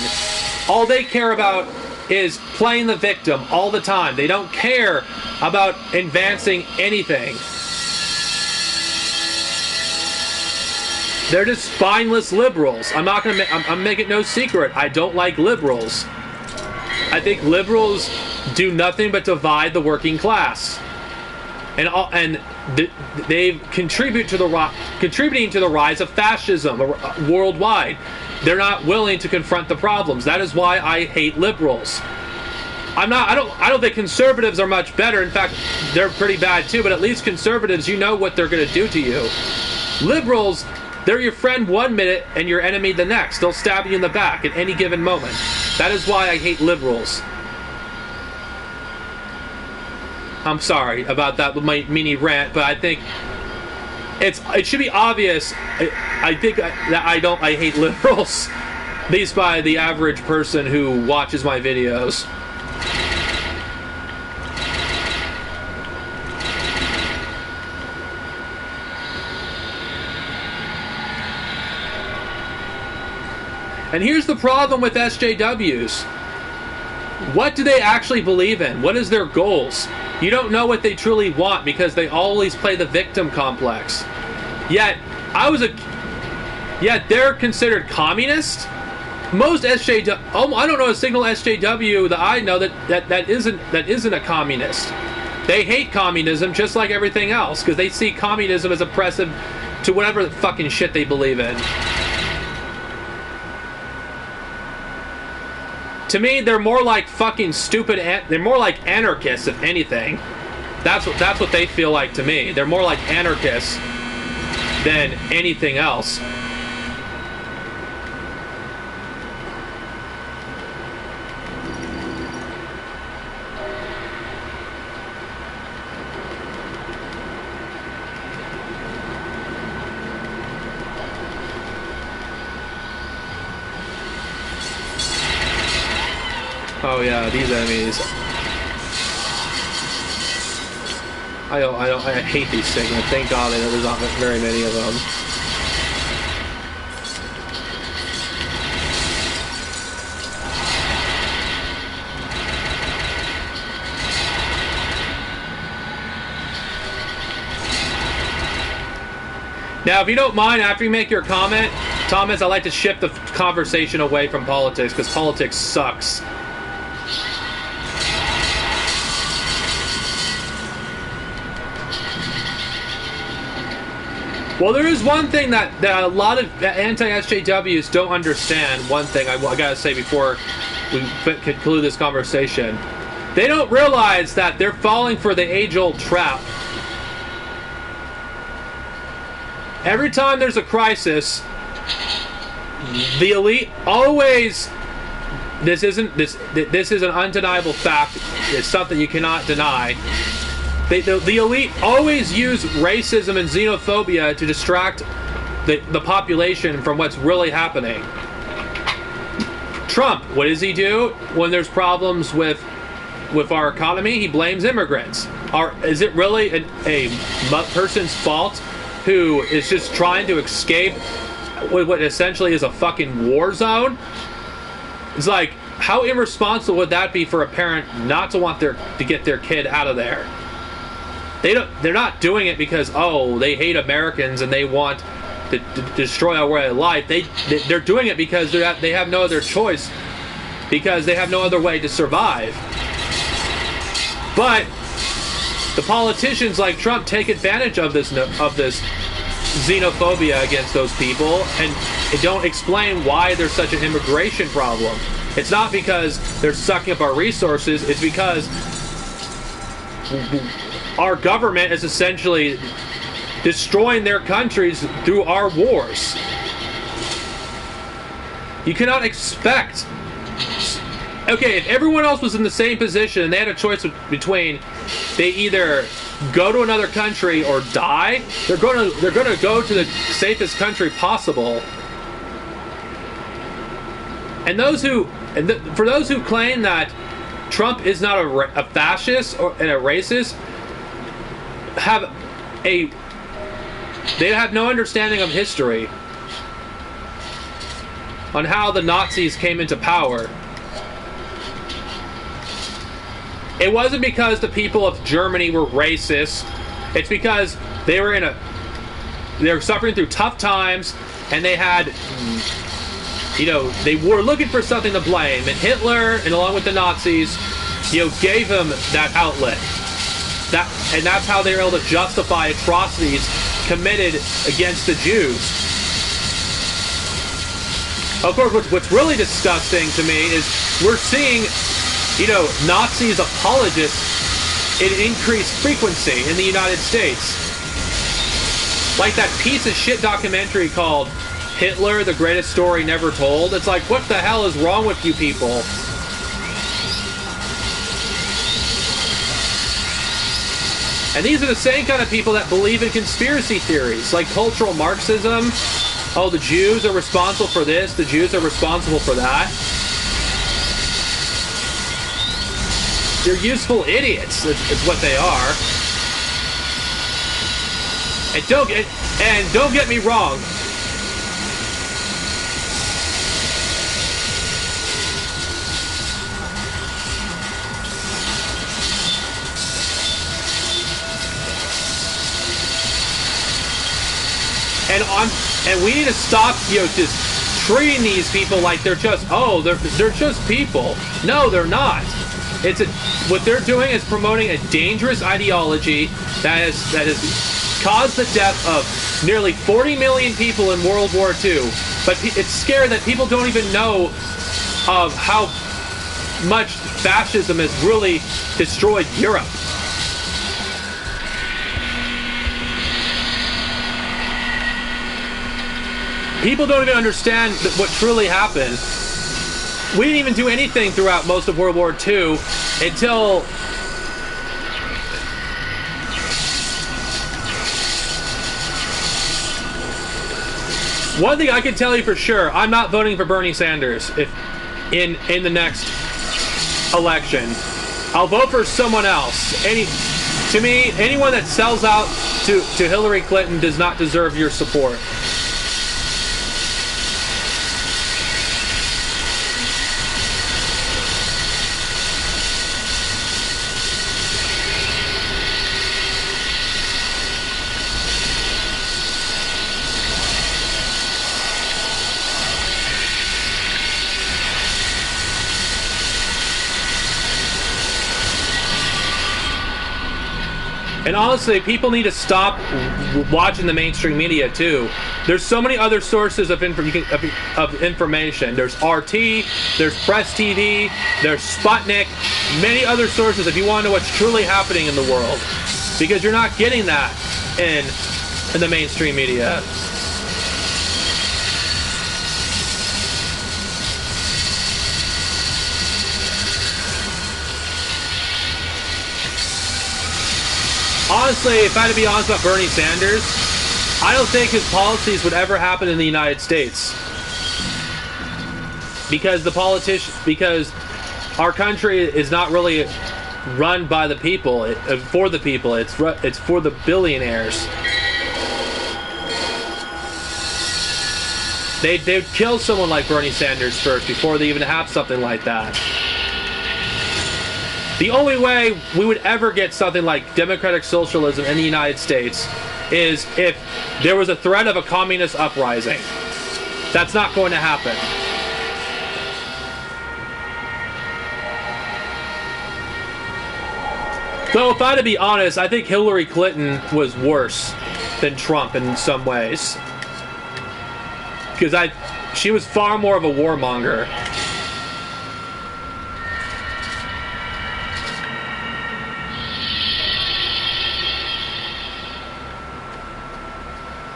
All they care about is playing the victim all the time. They don't care about advancing anything. They're just spineless liberals. I'm making no secret. I don't like liberals. I think liberals do nothing but divide the working class, and they contributing to the rise of fascism worldwide. They're not willing to confront the problems. That is why I hate liberals. I don't think conservatives are much better. In fact, they're pretty bad too. But at least conservatives, you know what they're going to do to you. Liberals, they're your friend one minute and your enemy the next. They'll stab you in the back at any given moment. That is why I hate liberals. I'm sorry about that with my mini rant, but I think it should be obvious. I think that I hate liberals. At least by the average person who watches my videos. And here's the problem with SJWs. What do they actually believe in? What is their goals? You don't know what they truly want because they always play the victim complex. Yet they're considered communist. Most SJW, I don't know a single SJW that I know that isn't a communist. They hate communism just like everything else because they see communism as oppressive to whatever the fucking shit they believe in. To me, they're more like fucking stupid. They're more like anarchists, if anything. That's what they feel like to me. They're more like anarchists than anything else. Oh yeah, these enemies. I hate these things, and thank God that there's not very many of them. Now, if you don't mind, after you make your comment, Thomas, I'd like to shift the conversation away from politics, because politics sucks. Well, there is one thing that a lot of anti-SJWs don't understand. One thing I gotta say before we conclude this conversation. They don't realize that they're falling for the age-old trap. Every time there's a crisis, the elite always... This is an undeniable fact. It's something you cannot deny. The elite always use racism and xenophobia to distract the population from what's really happening. Trump, what does he do when there's problems with our economy? He blames immigrants. Is it really a person's fault who is just trying to escape what essentially is a fucking war zone? It's like, how irresponsible would that be for a parent not to want to get their kid out of there? They're not doing it because, oh, they hate Americans and they want to destroy our way of life. They're doing it because they have no other choice, because they have no other way to survive. But the politicians like Trump take advantage of this xenophobia against those people and don't explain why there's such an immigration problem. It's not because they're sucking up our resources. It's because our government is essentially destroying their countries through our wars. You cannot expect... Okay, if everyone else was in the same position and they had a choice between they either go to another country or die, they're going to go to the safest country possible. And for those who claim that Trump is not a fascist and a racist, they have no understanding of history on how the Nazis came into power. It wasn't because the people of Germany were racist. It's because they were suffering through tough times, and they had, they were looking for something to blame, and Hitler, and along with the Nazis, gave them that outlet. And that's how they were able to justify atrocities committed against the Jews. Of course, what's really disgusting to me is we're seeing, Nazis apologists in increased frequency in the United States. Like that piece of shit documentary called Hitler, the Greatest Story Never Told. It's like, what the hell is wrong with you people? And these are the same kind of people that believe in conspiracy theories, like cultural Marxism, oh, the Jews are responsible for this, the Jews are responsible for that. They're useful idiots, is what they are. And don't get me wrong. And we need to stop, just treating these people like they're just, they're just people. No, they're not. What they're doing is promoting a dangerous ideology that has caused the death of nearly 40 million people in World War II. But it's scary that people don't even know of how much fascism has really destroyed Europe. People don't even understand what truly happened. We didn't even do anything throughout most of World War II until one thing I can tell you for sure, I'm not voting for Bernie Sanders if in the next election. I'll vote for someone else. To me, anyone that sells out to Hillary Clinton does not deserve your support. And honestly, people need to stop watching the mainstream media too. There's so many other sources of information. There's RT, there's Press TV, there's Sputnik, many other sources if you want to know what's truly happening in the world. Because you're not getting that in the mainstream media. Honestly, if I had to be honest about Bernie Sanders, I don't think his policies would ever happen in the United States. Because our country is not really run by the people, for the people. It's for the billionaires. They'd kill someone like Bernie Sanders first before they even have something like that. The only way we would ever get something like democratic socialism in the United States is if there was a threat of a communist uprising. That's not going to happen. Though, if I had to be honest, I think Hillary Clinton was worse than Trump in some ways. Because she was far more of a warmonger.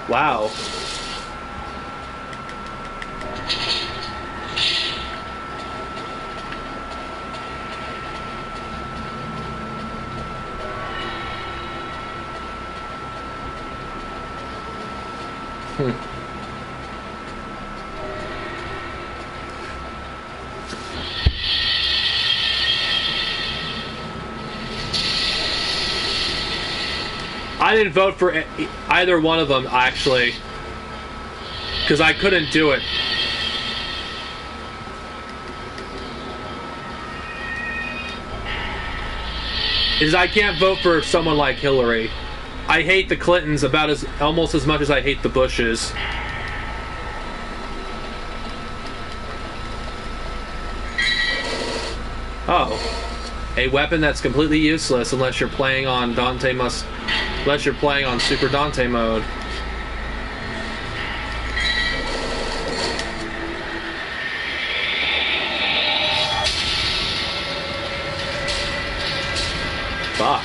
Wow. I didn't vote for either one of them, actually, because I couldn't do it. I can't vote for someone like Hillary. I hate the Clintons almost as much as I hate the Bushes. Oh. A weapon that's completely useless unless you're playing on unless you're playing on Super Dante mode. Fuck.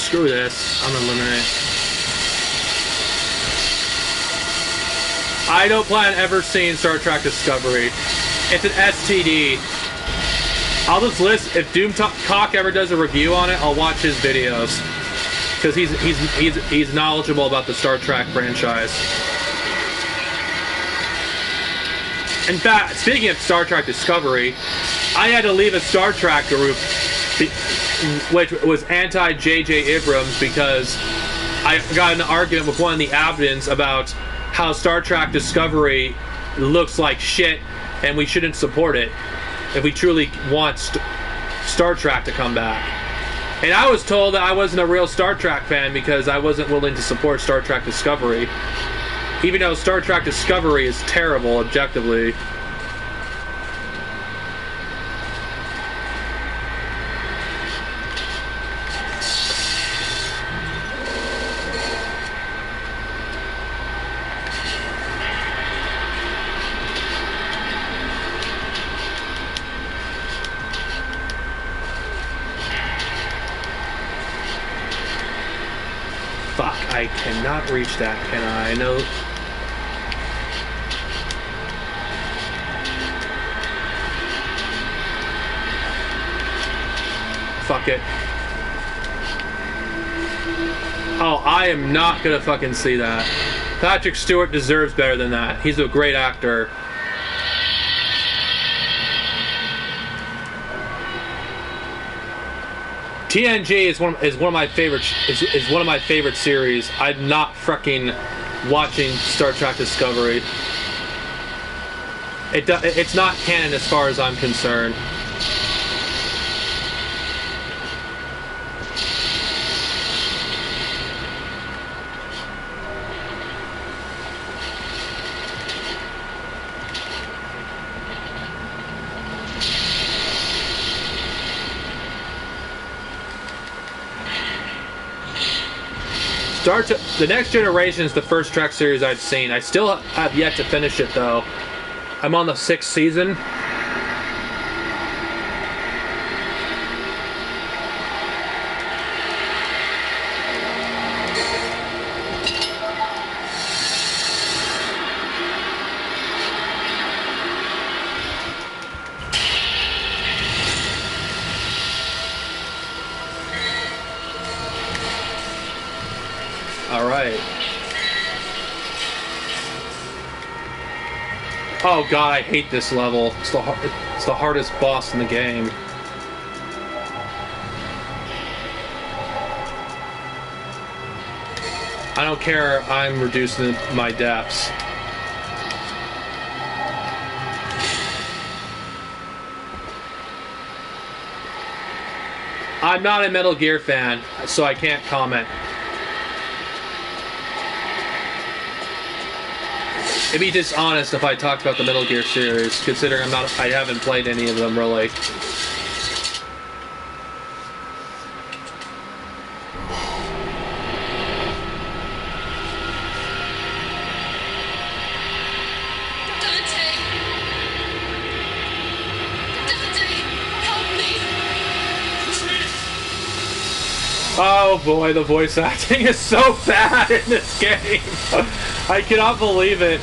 screw this. I'm gonna eliminate. I don't plan on ever seeing Star Trek Discovery. It's an STD. I'll just list, if Doomcock ever does a review on it, I'll watch his videos. Because he's knowledgeable about the Star Trek franchise. In fact, speaking of Star Trek Discovery, I had to leave a Star Trek group which was anti-J.J. Abrams because I got in an argument with one of the admins about how Star Trek Discovery looks like shit and we shouldn't support it if we truly want Star Trek to come back. And I was told that I wasn't a real Star Trek fan because I wasn't willing to support Star Trek Discovery. Even though Star Trek Discovery is terrible, objectively. Fuck, I cannot reach that, can I? No. Fuck it. Oh, I am not gonna fucking see that. Patrick Stewart deserves better than that. He's a great actor. TNG is one of my favorite is one of my favorite series. I'm not fucking watching Star Trek Discovery. It's not canon as far as I'm concerned. The Next Generation is the first Trek series I've seen. I still have yet to finish it, though. I'm on the 6th season. Alright. Oh god, I hate this level. It's the hardest boss in the game. I don't care, I'm reducing my depths. I'm not a Metal Gear fan, so I can't comment. It'd be dishonest if I talked about the Metal Gear series, considering I haven't played any of them really. Oh boy, the voice acting is so bad in this game. I cannot believe it.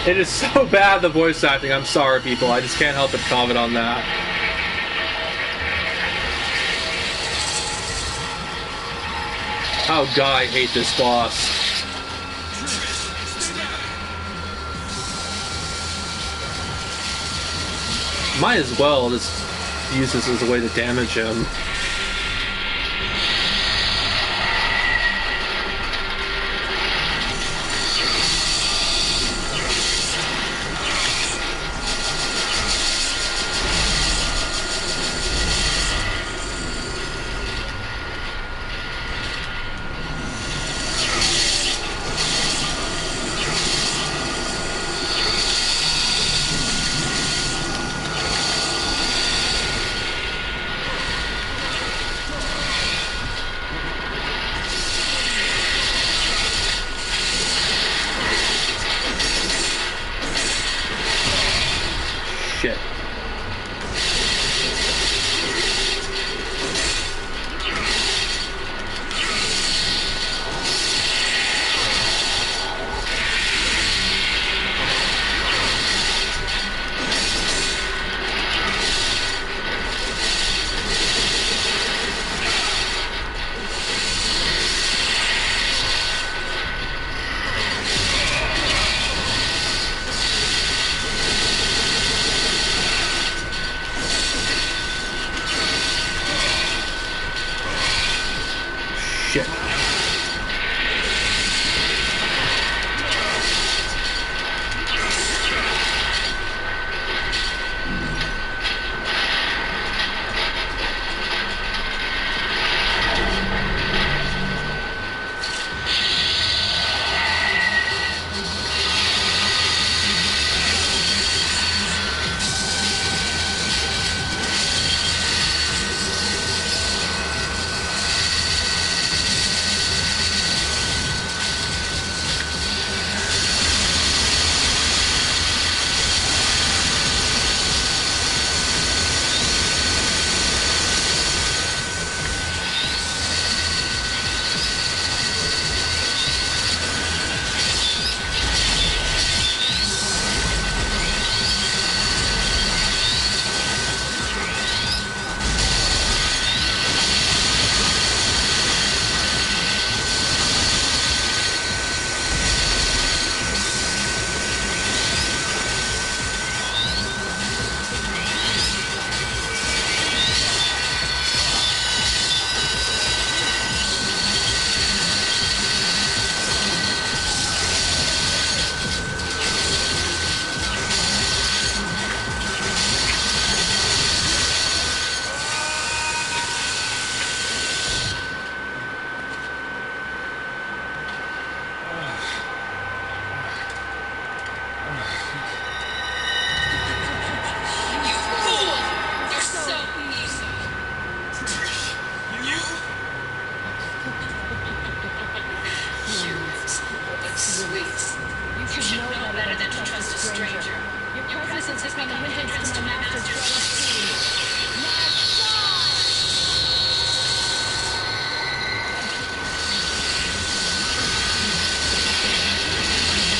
It is so bad, the voice acting. I'm sorry, people. I just can't help but comment on that. Oh god, I hate this boss. Might as well just use this as a way to damage him.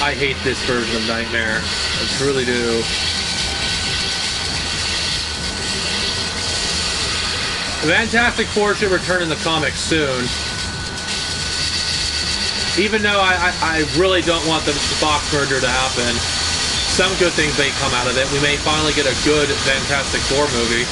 I hate this version of Nightmare. I truly do. The Fantastic Four should return in the comics soon. Even though I really don't want the box merger to happen. Some good things may come out of it. We may finally get a good Fantastic Four movie.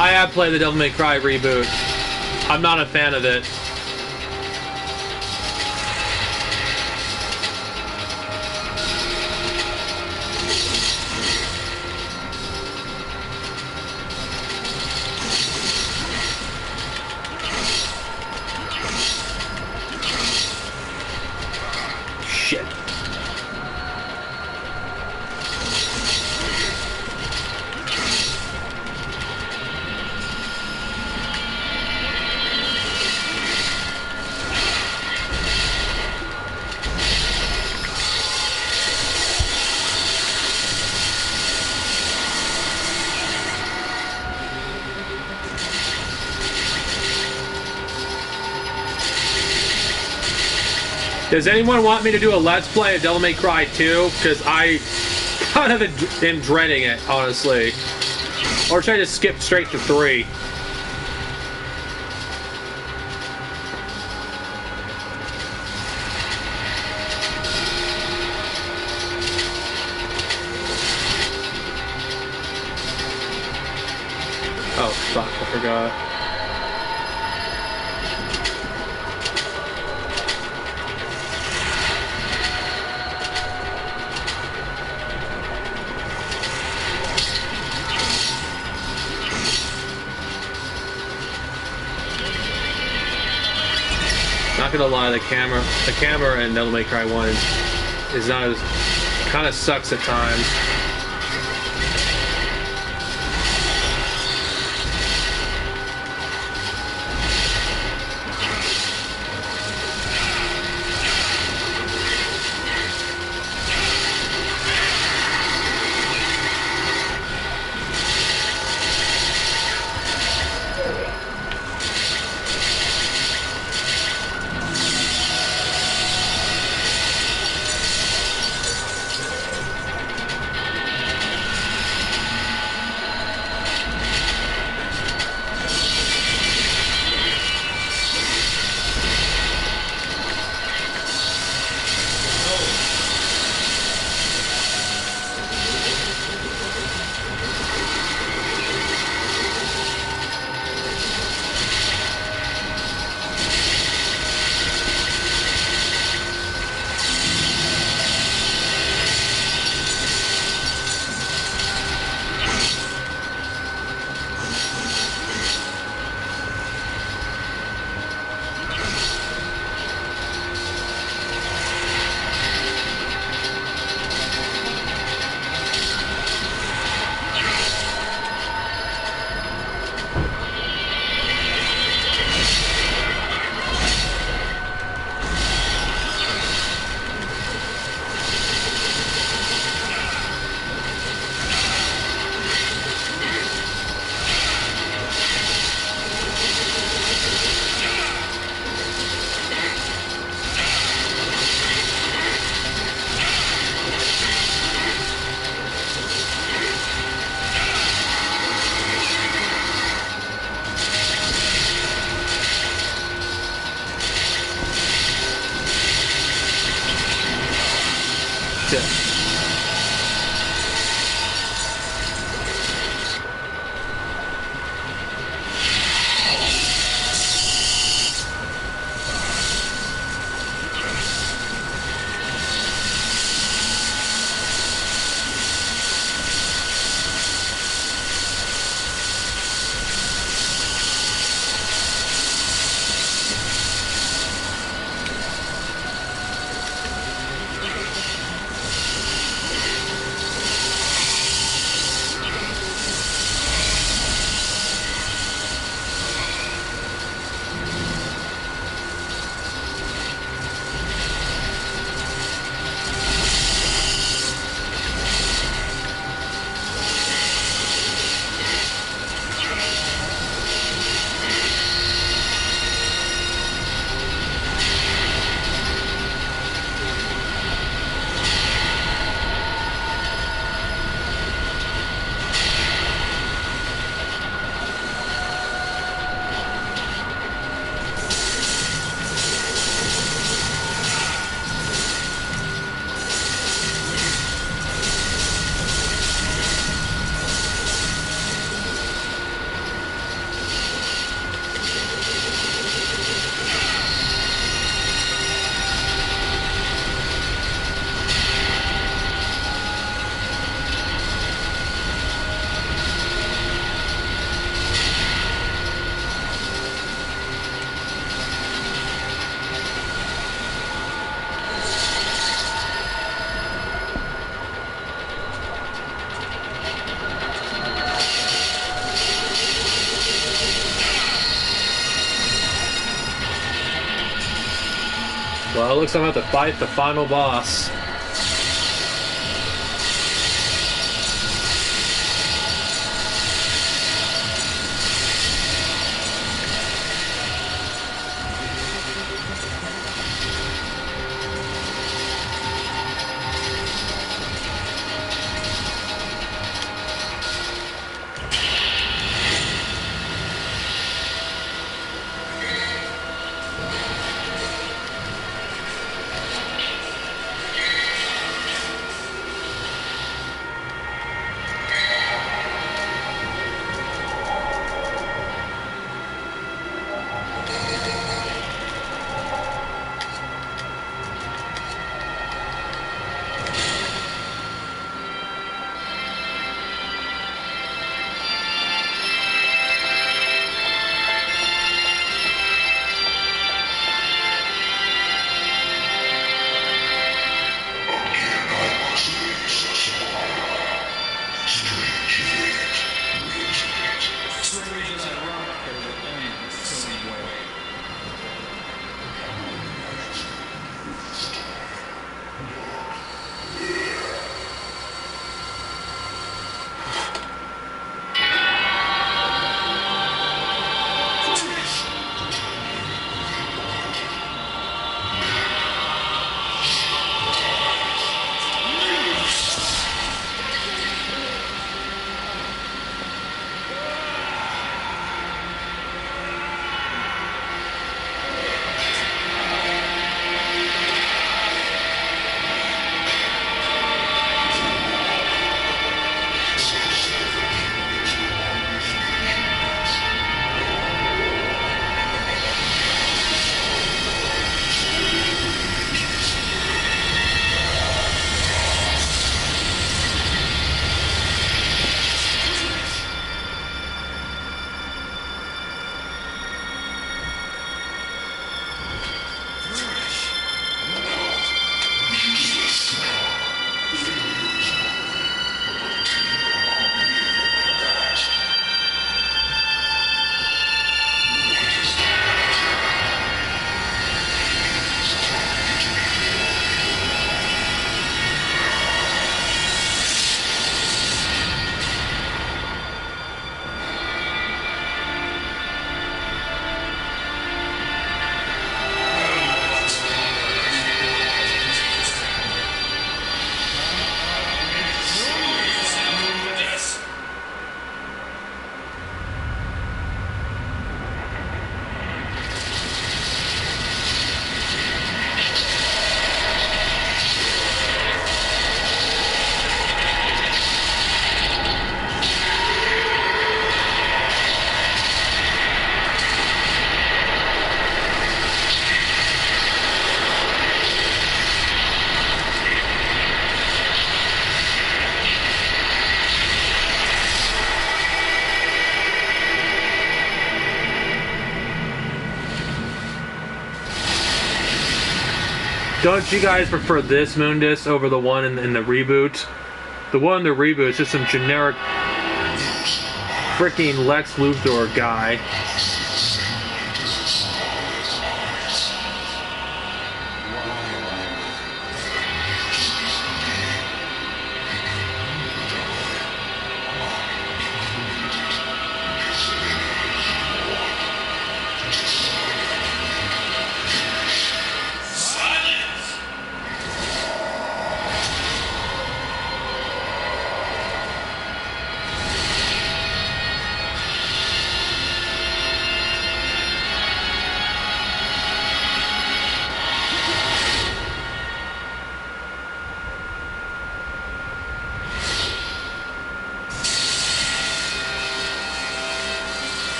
I have played the Devil May Cry reboot. I'm not a fan of it. Shit. Does anyone want me to do a Let's Play of Devil May Cry 2? Because I kind of am dreading it, honestly. Or should I just skip straight to 3? Oh, fuck, I forgot. Not gonna lie, the camera in Devil May Cry 1 is not as, kind of sucks at times. Well, it looks like I'm about to fight the final boss. Don't you guys prefer this Mundus over the one in the reboot? The one in the reboot is just some generic freaking Lex Luthor guy.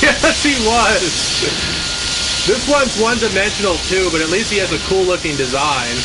Yes, he was! This one's one-dimensional too, but at least he has a cool-looking design.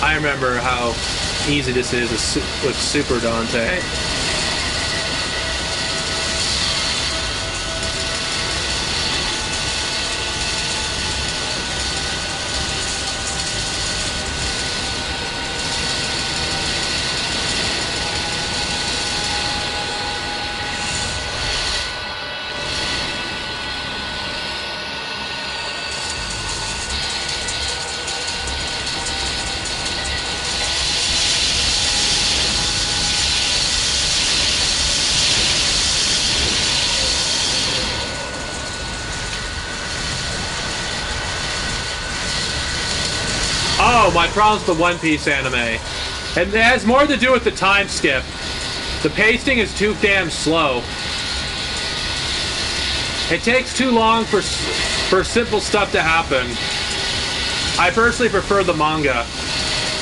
I remember how easy this is with Super Dante. Oh, my problem's with the One Piece anime. And it has more to do with the time skip. The pacing is too damn slow. It takes too long for simple stuff to happen. I personally prefer the manga,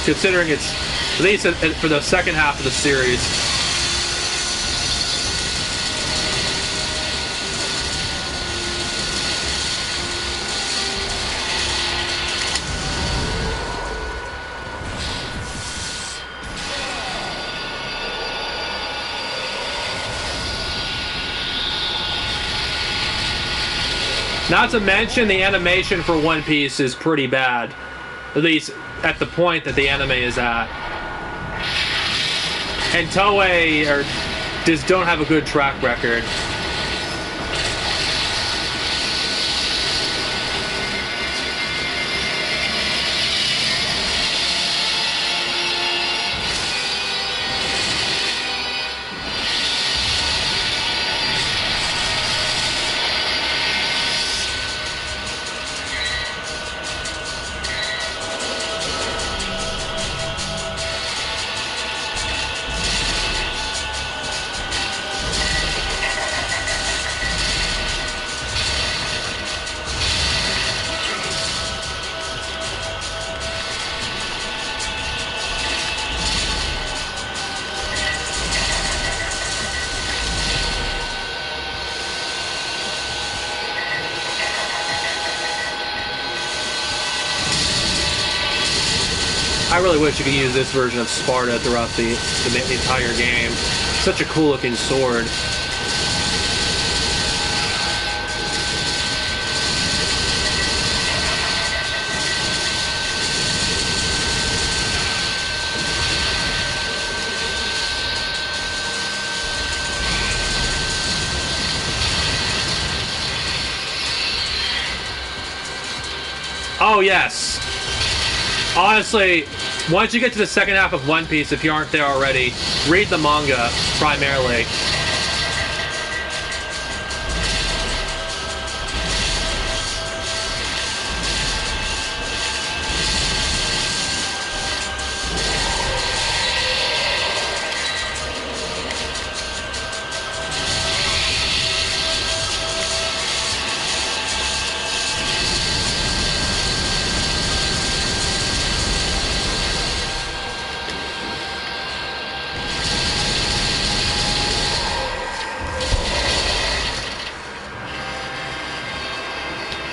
considering it's, at least for the second half of the series. Not to mention, the animation for One Piece is pretty bad. At least at the point that the anime is at. And Toei just don't have a good track record. I really wish you could use this version of Sparta throughout the entire game. Such a cool looking sword. Oh, yes. Honestly, once you get to the second half of One Piece, if you aren't there already, read the manga primarily.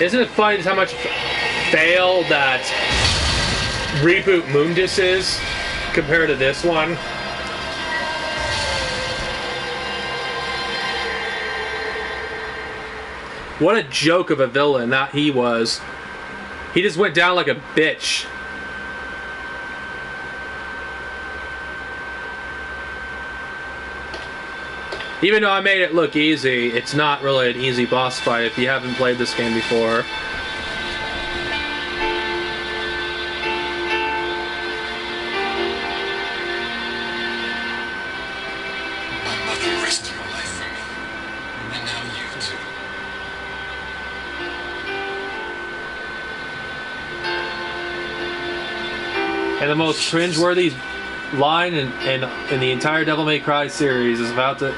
Isn't it funny just how much fail that Reboot Mundus is compared to this one? What a joke of a villain that he was. He just went down like a bitch. Even though I made it look easy, it's not really an easy boss fight if you haven't played this game before. My mother risked her life for me, and now you too. And the most cringeworthy line in the entire Devil May Cry series is about to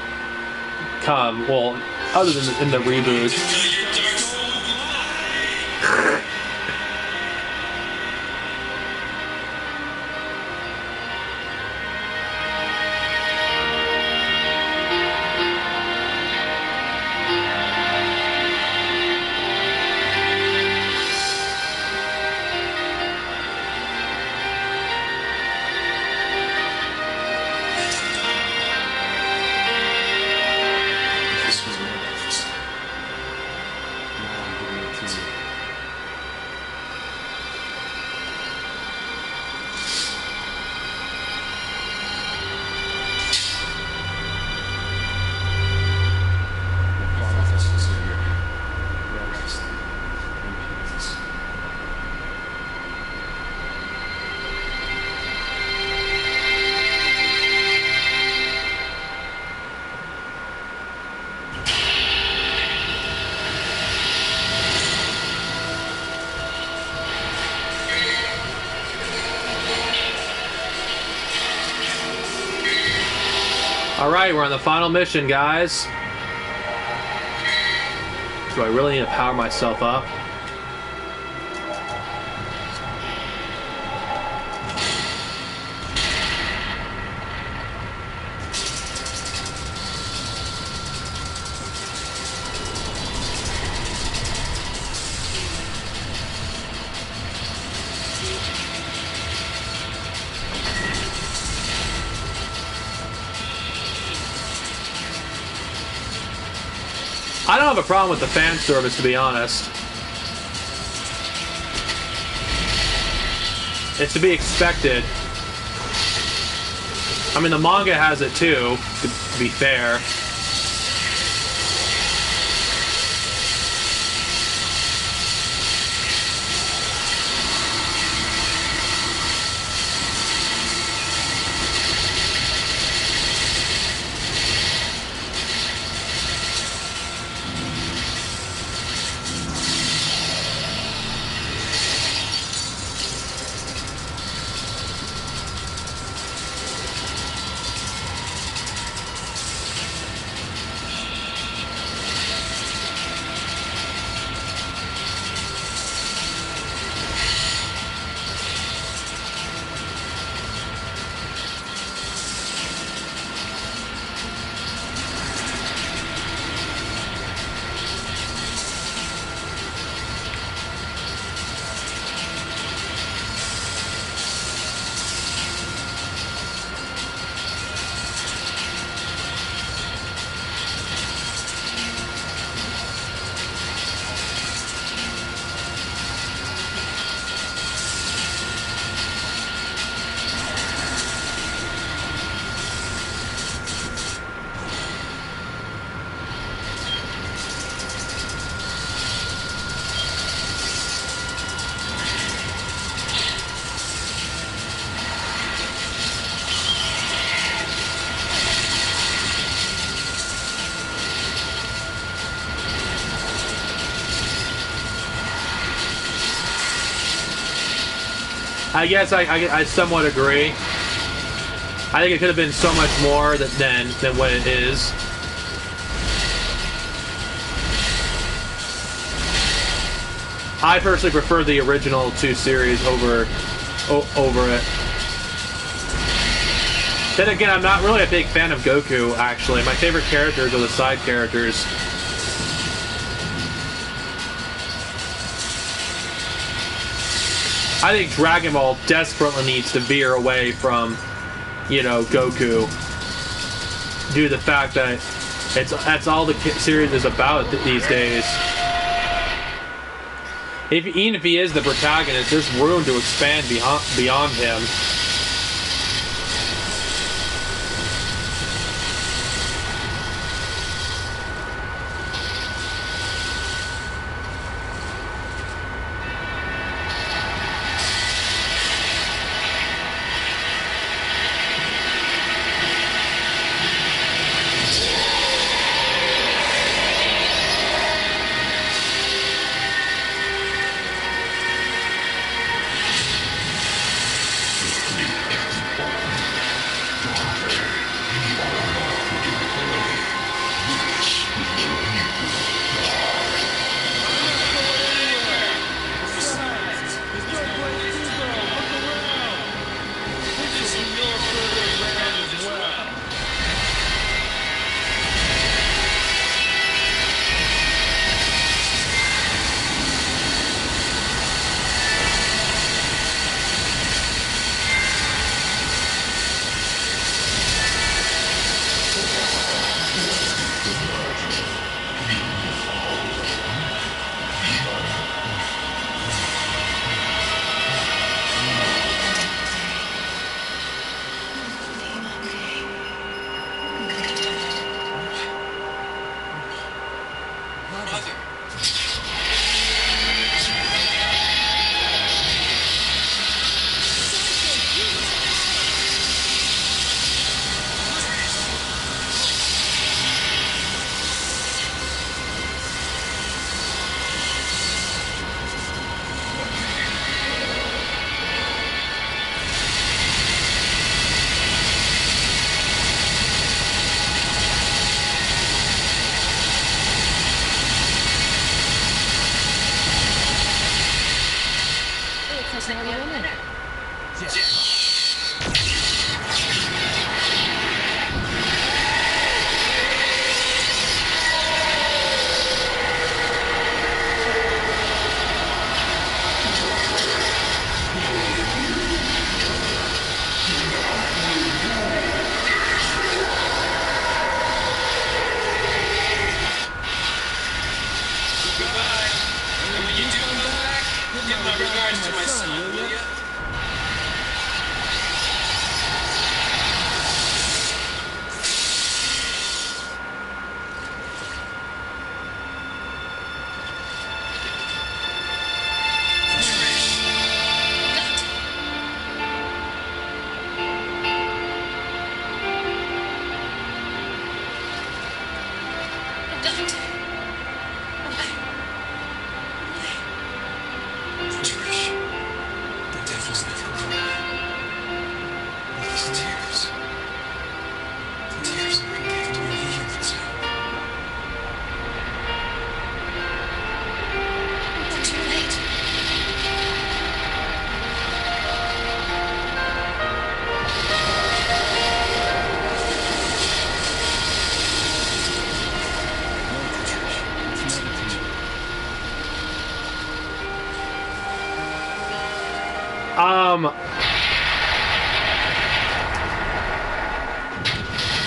come. Well, other than in the reboot. Alright, we're on the final mission, guys. Do I really need to power myself up? I don't have a problem with the fan service, to be honest. It's to be expected. I mean, the manga has it too, to be fair. I guess I somewhat agree. I think it could have been so much more than what it is. I personally prefer the original 2 series over it. Then again, I'm not really a big fan of Goku, actually. My favorite characters are the side characters. I think Dragon Ball desperately needs to veer away from, you know, Goku, due to the fact that that's all the series is about these days. Even if he is the protagonist, there's room to expand beyond him.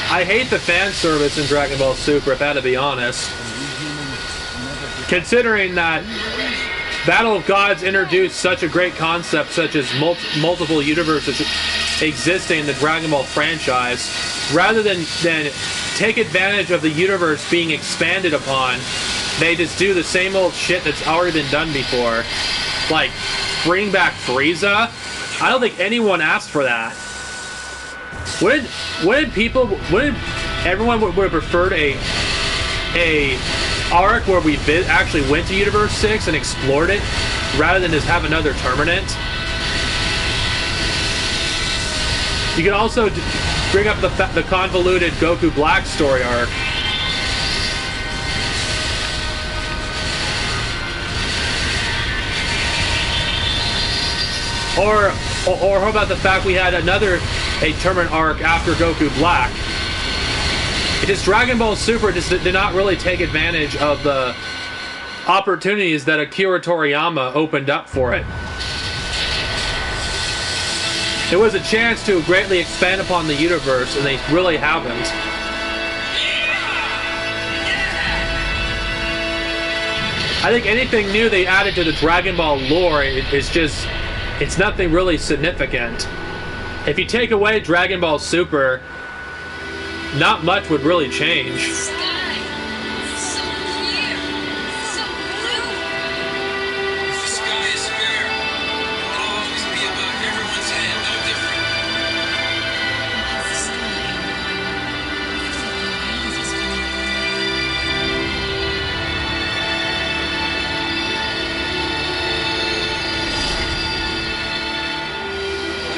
I hate the fan service in Dragon Ball Super, if I had to be honest. Considering that Battle of Gods introduced such a great concept, such as multiple universes existing in the Dragon Ball franchise, rather than take advantage of the universe being expanded upon, they just do the same old shit that's already been done before. Like, bring back Frieza? I don't think anyone asked for that. Wouldn't everyone would have preferred a arc where we actually went to Universe 6 and explored it, rather than just have another Terminant? You can also bring up the convoluted Goku Black story arc. Or how about the fact we had a tournament arc after Goku Black? It just Dragon Ball Super just did not really take advantage of the opportunities that Akira Toriyama opened up for it. It was a chance to greatly expand upon the universe, and they really haven't. I think anything new they added to the Dragon Ball lore is just, it's nothing really significant. If you take away Dragon Ball Super, not much would really change.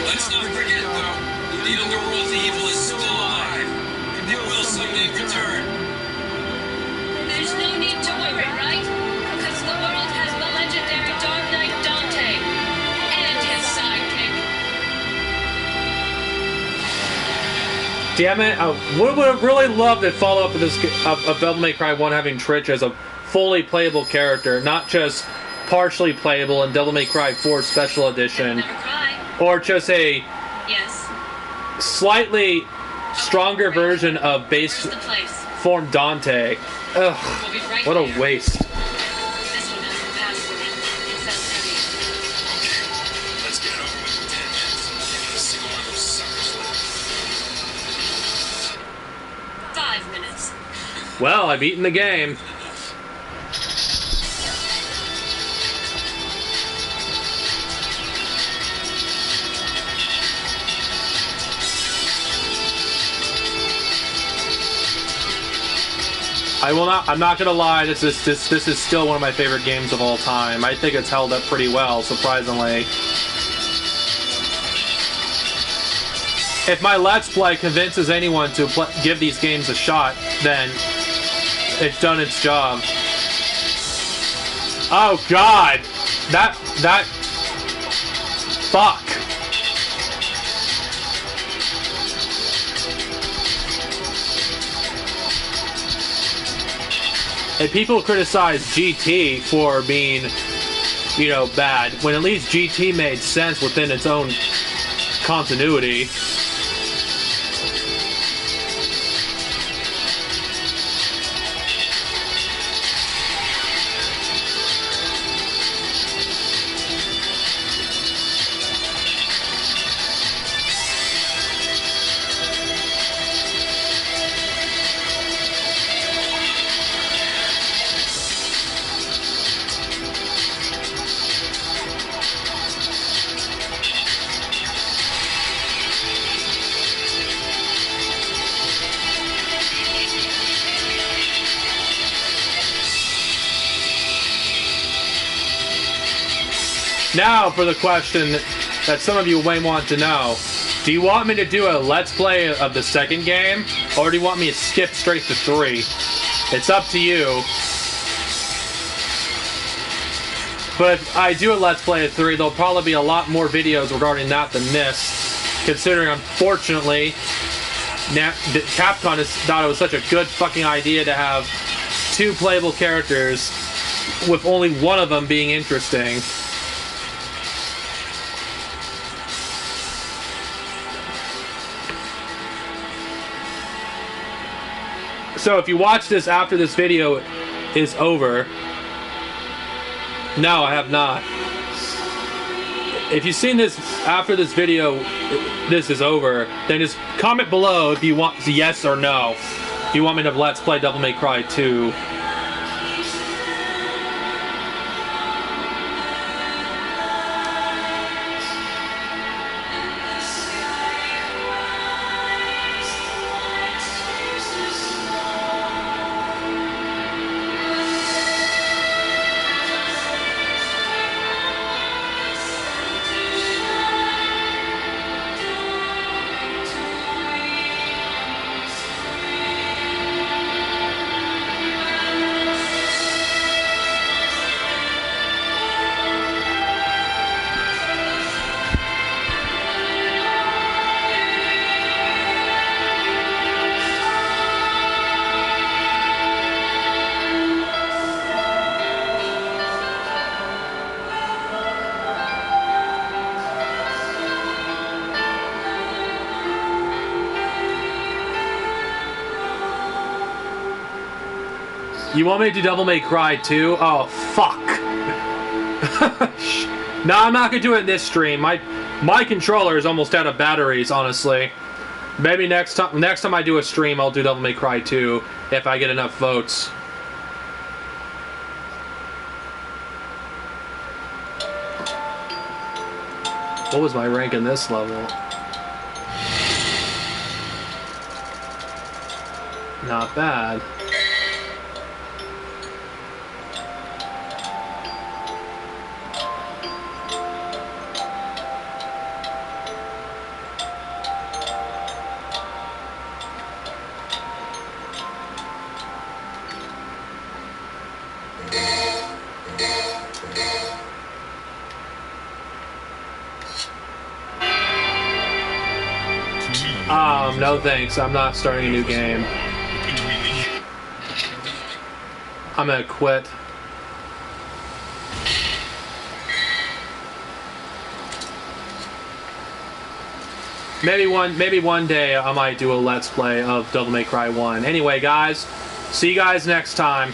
Let's not forget, though, the underworld's evil is still alive. It will someday return. There's no need to worry, right? Because the world has the legendary Dark Knight Dante and his sidekick. Damn it! I would have really loved to follow up with this of Devil May Cry 1 having Twitch as a fully playable character, not just partially playable in Devil May Cry 4 Special Edition. Never cry. Or just a Yes. slightly stronger version of base Where's the place? form Dante. Ugh, We'll be right what a there. waste. This one has the password. It sounds heavy. Okay, let's get it over with in 10 minutes. Not a single one of those suckers left. 5 minutes. Well, I've eaten the game. I'm not gonna lie, this is still one of my favorite games of all time. I think it's held up pretty well, surprisingly. If my Let's Play convinces anyone to give these games a shot, then it's done its job. Oh god! That fuck. And people criticize GT for being, bad, when at least GT made sense within its own continuity. Now for the question that some of you may want to know. Do you want me to do a Let's Play of the second game, or do you want me to skip straight to 3? It's up to you. But if I do a Let's Play of 3, there'll probably be a lot more videos regarding that than this, considering, unfortunately, Capcom has thought it was such a good fucking idea to have 2 playable characters, with only one of them being interesting. So if you watch this after this video is over... No, I have not. If you've seen this after this video, this is over, then just comment below if you want yes or no. If you want me to Let's Play Devil May Cry 2. You want me to do Devil May Cry 2? Oh, fuck. No, I'm not gonna do it in this stream. My controller is almost out of batteries, honestly. Maybe next time I do a stream, I'll do Devil May Cry 2 if I get enough votes. What was my rank in this level? Not bad. No thanks, I'm not starting a new game. I'm gonna quit. Maybe one day I might do a Let's Play of Devil May Cry 1. Anyway, guys, see you guys next time.